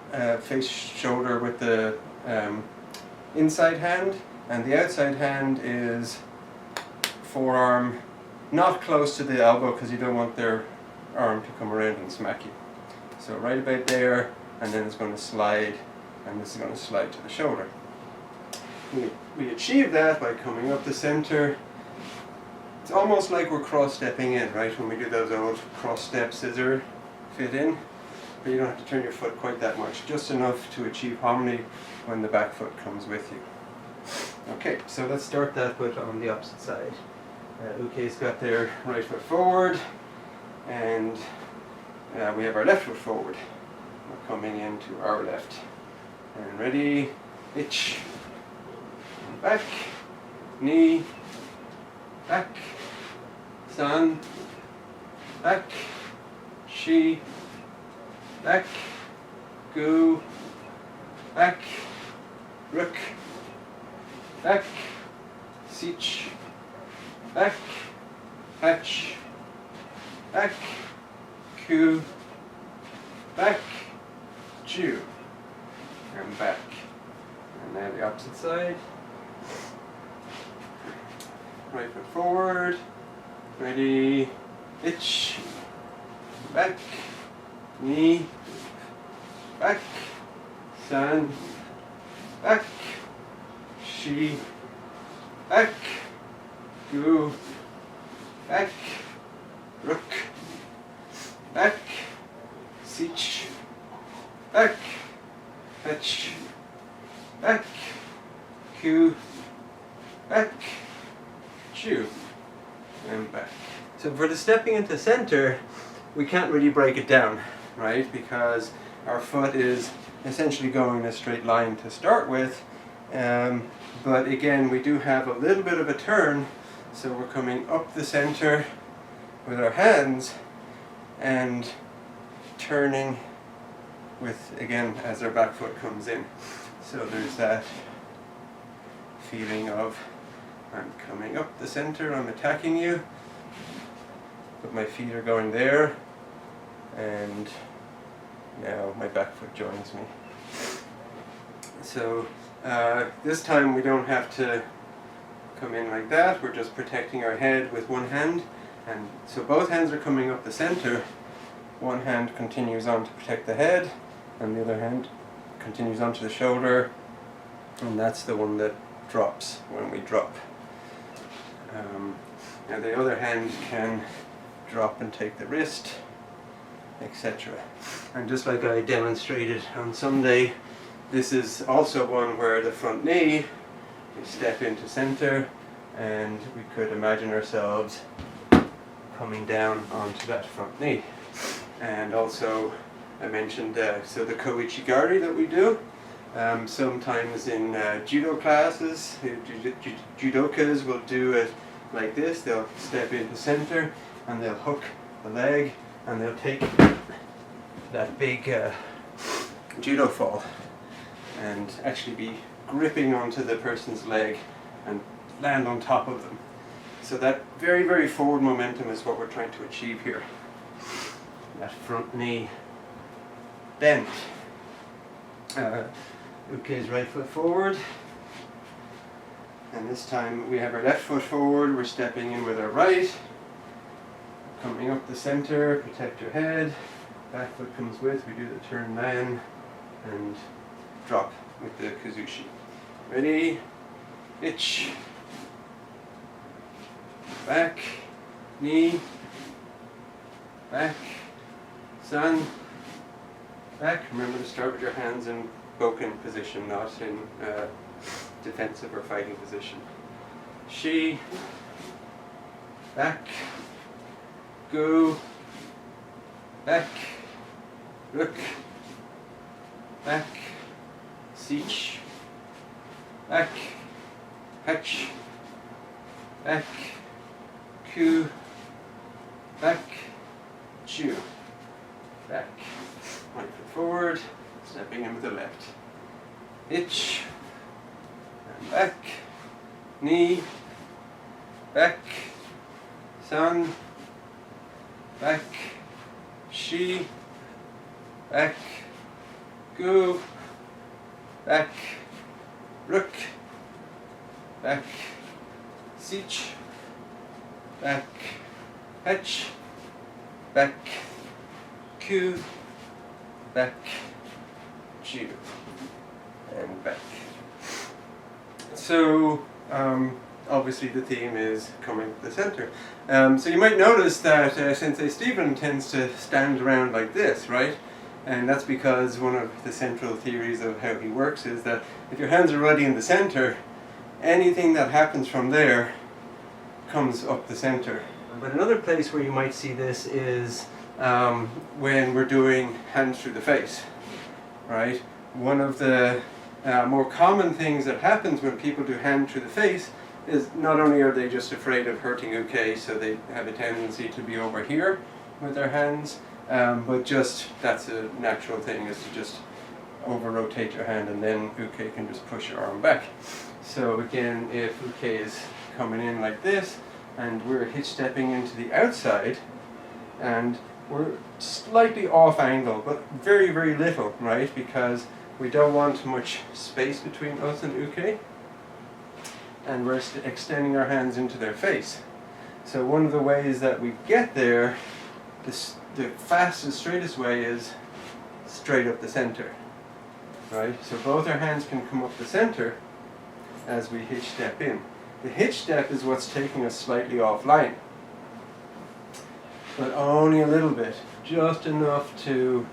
with the inside hand, and the outside hand is forearm, not close to the elbow because you don't want their arm to come around and smack you. So right about there, and then it's going to slide, and this is going to slide to the shoulder. We achieve that by coming up the center. It's almost like we're cross-stepping in, right? When we do those old cross-step scissor fit in. But you don't have to turn your foot quite that much, just enough to achieve harmony when the back foot comes with you. Okay, so let's start that but on the opposite side. Uke's got their right foot forward, and we have our left foot forward. We're coming into our left. And ready, itch, back, knee, back, san, back, shi, back, gu, back, rook, back, sich, back, hatch, back, ku, back, ju, and back. And now the opposite side. Right foot forward, ready, itch, back, knee, back, san, back, shi, back, gu, back, rook, back, sich, back, hatch, back, ku, back, ju, and back. So for the stepping into center, we can't really break it down, right? Because our foot is essentially going in a straight line to start with, but again we do have a little bit of a turn, so we're coming up the center with our hands and turning with, again, as our back foot comes in. So there's that feeling of I'm coming up the center, I'm attacking you, but my feet are going there, and now my back foot joins me. So this time we don't have to come in like that, we're just protecting our head with one hand, and so both hands are coming up the center. One hand continues on to protect the head, and the other hand continues onto the shoulder, and that's the one that drops when we drop. Now the other hand can drop and take the wrist, etc. And just like I demonstrated on Sunday, this is also one where the front knee, we step into center, and we could imagine ourselves coming down onto that front knee. And also I mentioned so the koichigari that we do, sometimes in judo classes, judokas will do it like this. They'll step into center and they'll hook the leg and they'll take that big judo fall and actually be gripping onto the person's leg and land on top of them. So that very, very forward momentum is what we're trying to achieve here. That front knee bent. Uke's right foot forward, and this time we have our left foot forward, we're stepping in with our right, coming up the center, protect your head, back foot comes with, we do the turn then, and drop with the kazushi. Ready? Itch. Back, knee, back, sun, back. Remember to start with your hands in boken position, not in defensive or fighting position. Shi, back, go, back, look, back, sich, back, hatch, back, ku, back, chu, back. Right foot forward, stepping in with the left. Itch, and back, knee, back, sun, back, shi, back, go, back, rook, back, sich, back, hatch, back, ku, back, chu, and back. So obviously the theme is coming to the center. So you might notice that Sensei Stephen tends to stand around like this, right? And that's because one of the central theories of how he works is that if your hands are already in the center, anything that happens from there comes up the center. But another place where you might see this is when we're doing hands through the face, right? One of the more common things that happens when people do hand through the face is not only are they just afraid of hurting Uke, so they have a tendency to be over here with their hands, but just that's a natural thing, is to just over rotate your hand and then Uke can just push your arm back. So again, if Uke is coming in like this and we're hitch stepping into the outside and we're slightly off angle, but very, very little, right? Because we don't want much space between us and Uke, and we're extending our hands into their face. So one of the ways that we get there, the fastest, straightest way is straight up the center, right? So both our hands can come up the center as we hitch step in. The hitch step is what's taking us slightly offline, but only a little bit, just enough to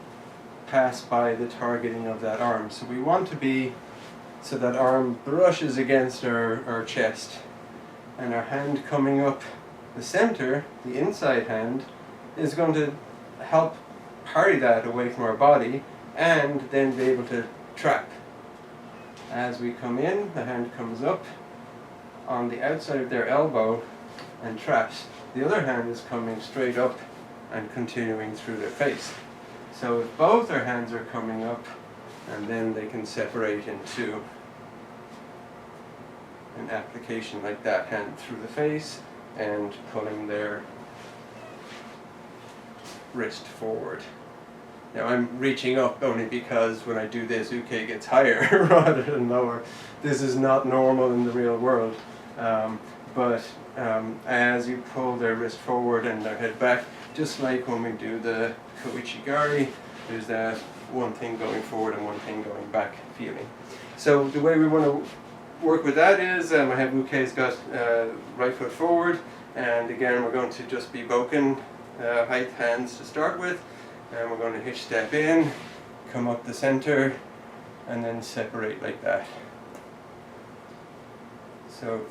pass by the targeting of that arm. So we want to be so that arm brushes against our chest, and our hand coming up the center, the inside hand, is going to help parry that away from our body and then be able to trap. As we come in, the hand comes up on the outside of their elbow and traps. The other hand is coming straight up and continuing through their face. So if both their hands are coming up, and then they can separate into an application like that, hand through the face and pulling their wrist forward. Now I'm reaching up only because when I do this, uke gets higher rather than lower. This is not normal in the real world. But as you pull their wrist forward and their head back, just like when we do the koichigari, there's that one thing going forward and one thing going back feeling. So the way we want to work with that is, I have uke's got right foot forward, and again we're going to just be boken height hands to start with, and we're going to hitch step in, come up the center, and then separate like that. So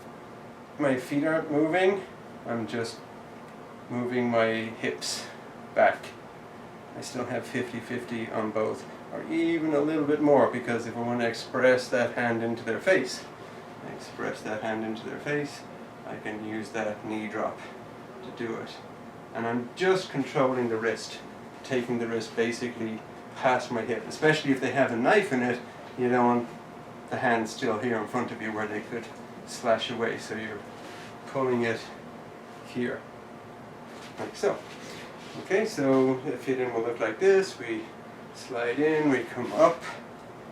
my feet aren't moving, I'm just moving my hips back. I still have 50-50 on both, or even a little bit more, because if I want to express that hand into their face, I can use that knee drop to do it. And I'm just controlling the wrist, taking the wrist basically past my hip, especially if they have a knife in it. You don't want the hand still here in front of you where they could slash away, so you're pulling it here, like so. Okay, so the fit-in will look like this. We slide in, we come up,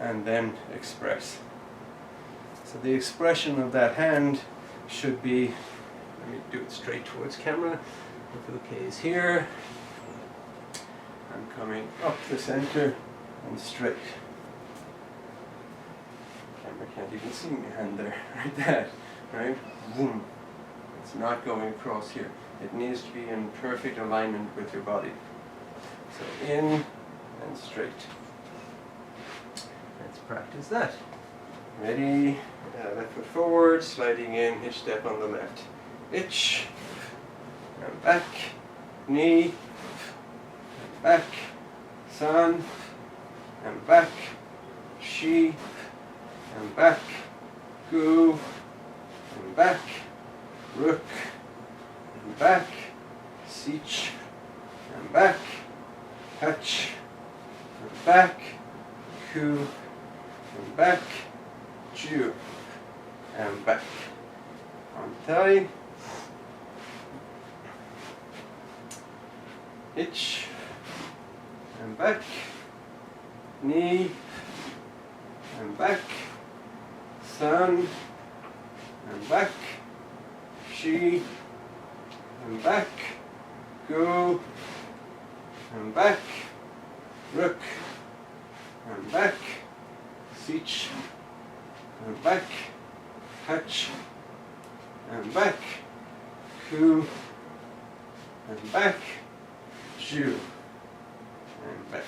and then express. So the expression of that hand should be, let me do it straight towards camera. If okay is here, I'm coming up the center and straight. Camera can't even see my hand there, like that, right? Boom. It's not going across here. It needs to be in perfect alignment with your body. So in and straight. Let's practice that. Ready? Left foot forward, sliding in, hitch step on the left. Itch, and back, knee, and back, san, and back, shi, and back, gu, and back, rook, and back, sich, and back, hach, and back, ku, and back, ju, and back. Antai, hitch, and back, knee, and back, san, and back, shi, and back, go, and back, rook, and back, sich, and back, hach, and back, ku, and back, ju, and back.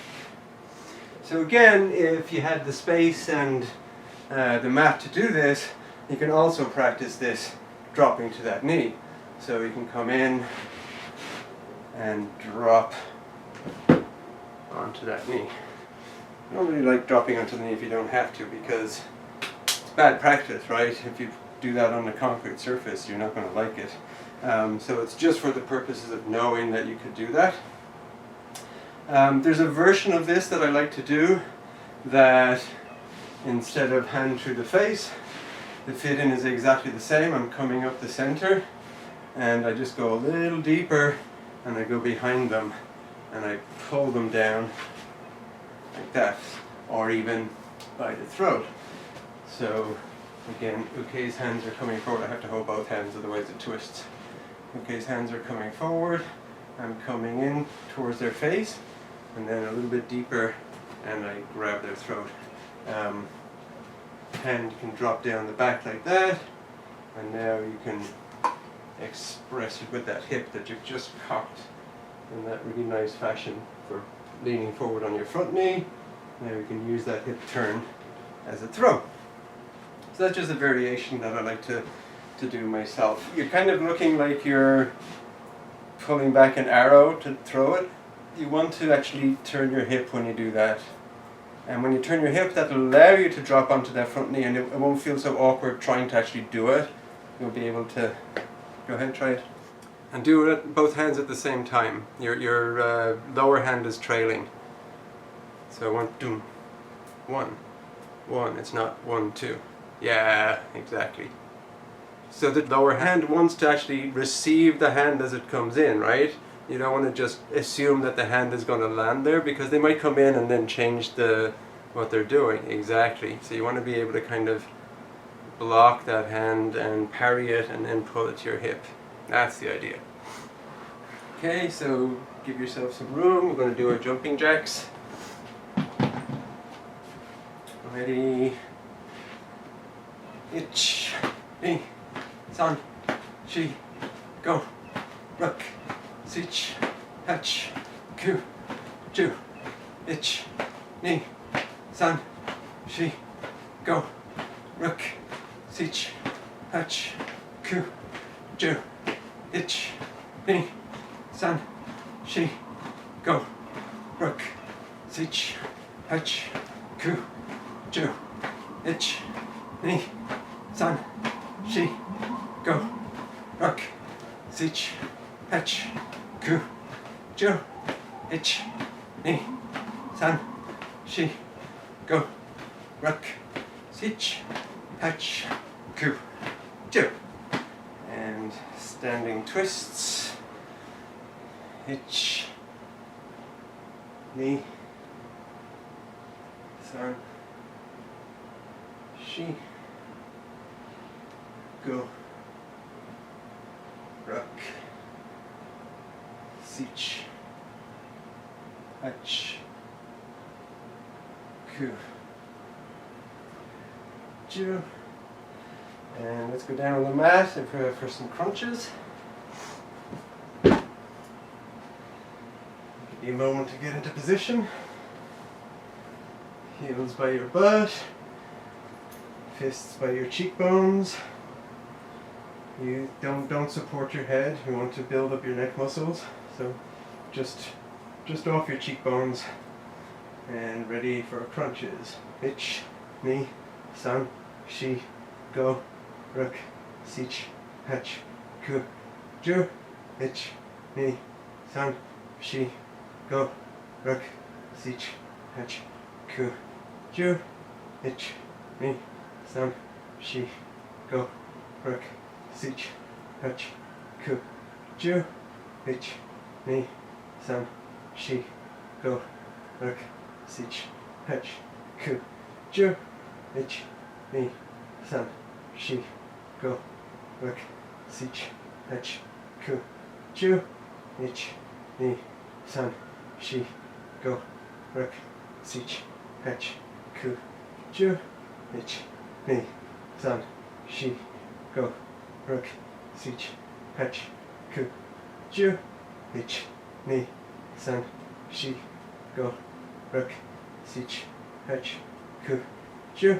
So again, if you had the space and the mat to do this, you can also practice this dropping to that knee. So you can come in and drop onto that knee. I don't really like dropping onto the knee if you don't have to, because it's bad practice, right? If you do that on a concrete surface, you're not going to like it. So it's just for the purposes of knowing that you could do that. There's a version of this that I like to do that instead of hand through the face, the fit-in is exactly the same. I'm coming up the center and I just go a little deeper and I go behind them and I pull them down like that, or even by the throat. So again, uke's hands are coming forward. I have to hold both hands, otherwise it twists. Uke's hands are coming forward. I'm coming in towards their face, and then a little bit deeper, and I grab their throat. Hand can drop down the back like that, and now you can express it with that hip that you've just cocked in that really nice fashion for leaning forward on your front knee. Now you can use that hip turn as a throw. So that's just a variation that I like to do myself. You're kind of looking like you're pulling back an arrow to throw it. You want to actually turn your hip when you do that And when you turn your hip, that'll allow you to drop onto that front knee, and it won't feel so awkward trying to actually do it. You'll be able to, go ahead, try it. And do it both hands at the same time. Your lower hand is trailing. So one, it's not 1, 2. Yeah, exactly. So the lower hand wants to actually receive the hand as it comes in, right? You don't want to just assume that the hand is going to land there, because they might come in and then change what they're doing. Exactly. So you want to be able to kind of block that hand and parry it and then pull it to your hip. That's the idea. Okay, so give yourself some room. We're going to do our jumping jacks. Ready? Ich, ni, san, shi, go, rook, sich, hach, ku, ju, ich, ni, san, shi, go, rook, sich, hach, ku, ju, ich, ni, san, shi, go, rook, sich, hach, ku, ju, ich, ni, san, shi, go, rook, sich, hach, ku, ju, ich, ni, san, shi, go, rook, sich, hach, ku, ju. And standing twists. Ich, ni, san, shi, go, rook, sich, hach, ku, ju. And let's go down on the mat for some crunches. Give you a moment to get into position. Heels by your butt, fists by your cheekbones. You don't support your head. We want to build up your neck muscles. So just off your cheekbones. And ready for crunches. Ich, ni, san, shi, go, rook, sich, hach, ku, ju. Ich, ni, san, shi, go, rook, sich, hach, ku, ju. Ich, ni, san, shi, go, rook, sich, hach, ku, ju. Ich, ni, san, shi, go, rook, sich, hach, ku, ju. Ich, ni, san, shi, go, rook, sich, hach, ku, ju. Ich, ni, san, shi, go, rook, sich, hach, ku, ju. Ich, ni, san, shi, go, rook, sich, hach, ku, ju. Ich, ni, san, shi, go, rook, sich, hach, ku, ju.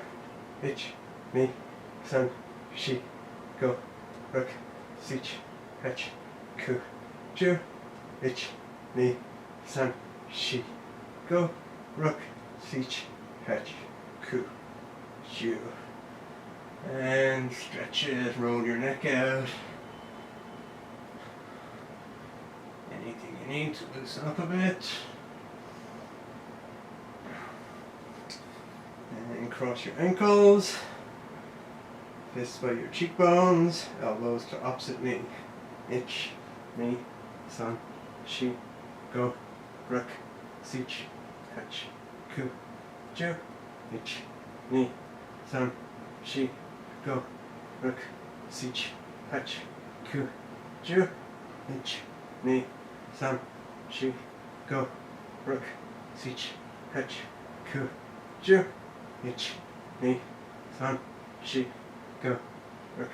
Ich, ni, san, shi, go, rook, sich, hach, ku, ju. Ich, ni, san, shi, go, rook, sich, hach, ku, ju. And stretch it, roll your neck out. Anything you need to loosen up a bit. And cross your ankles. Fists by your cheekbones, elbows to opposite knee. Ich, ni, san, shi, go, rook, sich, hach, ku, ju. Ich, ni, san, shi, go, rook, sich, hach, ku, ju. Ich, ni, san, shi, go, rook, sich, hach, ku, ju. Ich, ni, san, shi, go, rook,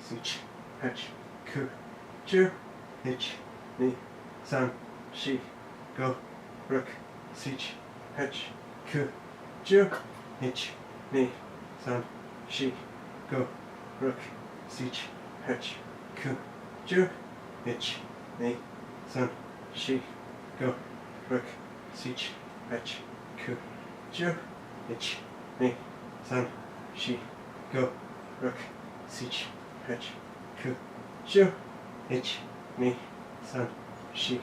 sich, hach, ku, ju. Ich, ni, san, shi, go, rook, sich, hach, ku, ju. Ich, ni, san, shi, go, rook, sich, hach, ku, ju. Ich, ni, san, shi, go, rook, sich, hach, ku, ju. ich, ni, san, shi, go, ruk, sich, hech, ku, ju, ich, ni, san, shi,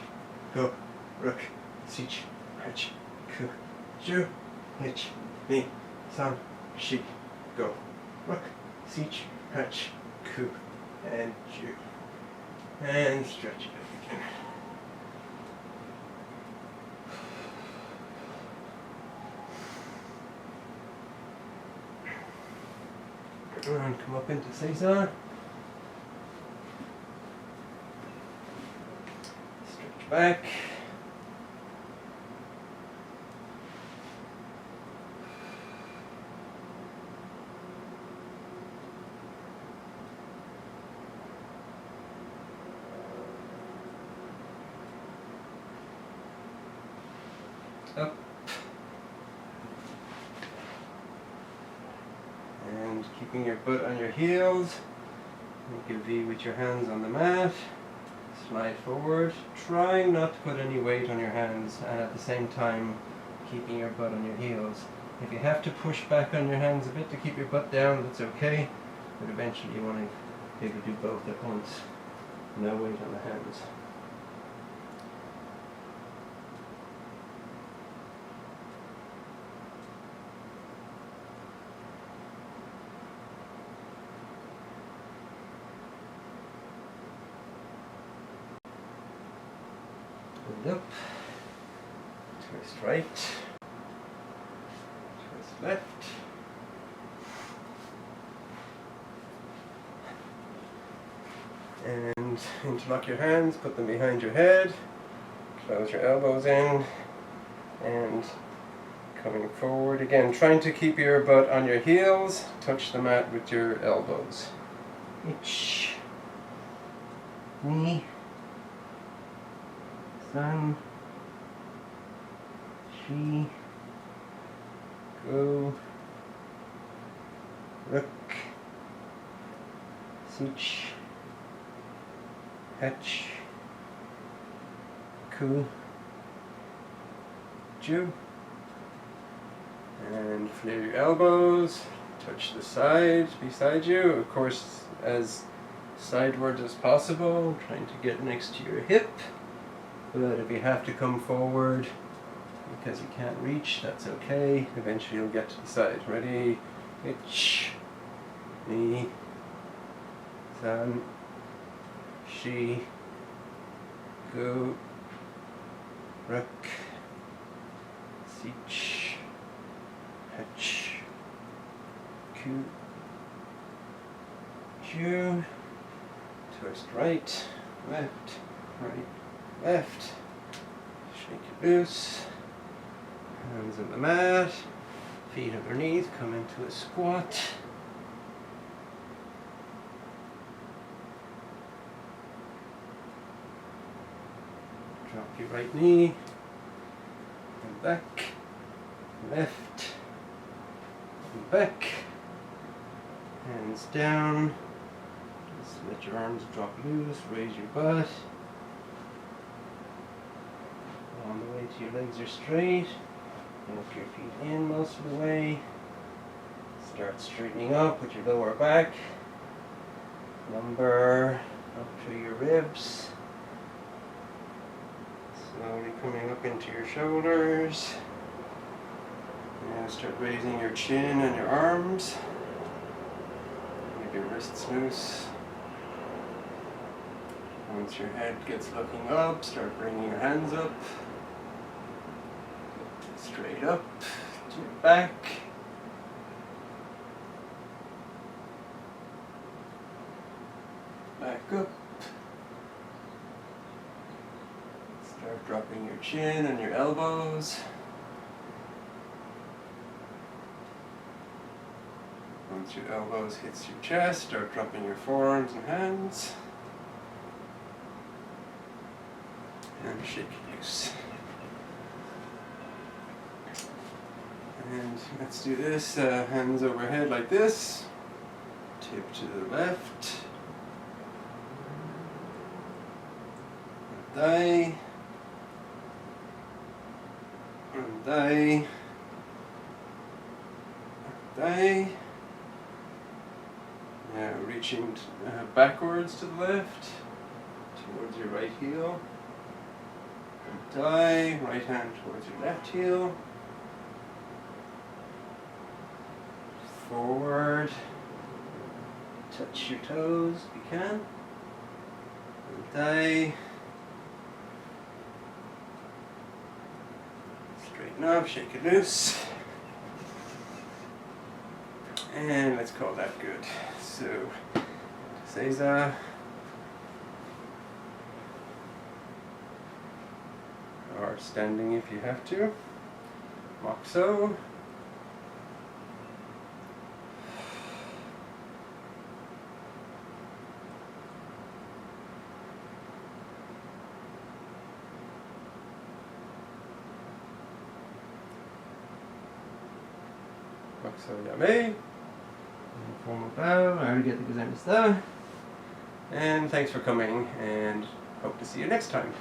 go, ruk, sich, hech, ku, ju, ich, ni, san, shi, go, ruk, sich, hech, ku, and ju. And stretch it up again. And come up into Eizan. Stretch back. Up. And keeping your butt on your heels. Make a V with your hands on the mat. Slide forward. Trying not to put any weight on your hands, and at the same time keeping your butt on your heels. If you have to push back on your hands a bit to keep your butt down, that's okay. But eventually you want to be able to do both at once. No weight on the hands. And up, twist right, twist left, and interlock your hands, put them behind your head, close your elbows in, and coming forward again, trying to keep your butt on your heels, touch the mat with your elbows. Ich, ni, san, shi, go, ruk, sich, hech, ku, ju. And flare your elbows, touch the side beside you, of course as sideward as possible, trying to get next to your hip. But if you have to come forward because you can't reach, that's okay. Eventually you'll get to the side. Ready? Ich, ni, san, shi, go, ruk, sich, hech, ku, ju. Twist right, left, right, left. Shake it loose. Hands on the mat. Feet underneath. Come into a squat. Drop your right knee. And back. Left. And back. Hands down. Just let your arms drop loose. Raise your butt. On the way to your legs are straight. Walk your feet in most of the way. Start straightening up with your lower back. Lumbar up to your ribs. Slowly coming up into your shoulders. Now start raising your chin and your arms. Leave your wrists loose. Once your head gets looking up, start bringing your hands up. Straight up to your back. Back up. Start dropping your chin and your elbows. Once your elbows hits your chest, start dropping your forearms and hands. And shake it loose. And let's do this, hands overhead like this. Tip to the left. Thigh. And thigh. Dai. Now reaching backwards to the left, towards your right heel. Dai, right hand towards your left heel. Forward. Touch your toes if you can. Dai. Straighten up, shake it loose. And let's call that good. So, Eizan. Or standing if you have to. Moxo. Moxo Yame. Formal bow. Arigato gozaimasu. And thanks for coming, and hope to see you next time.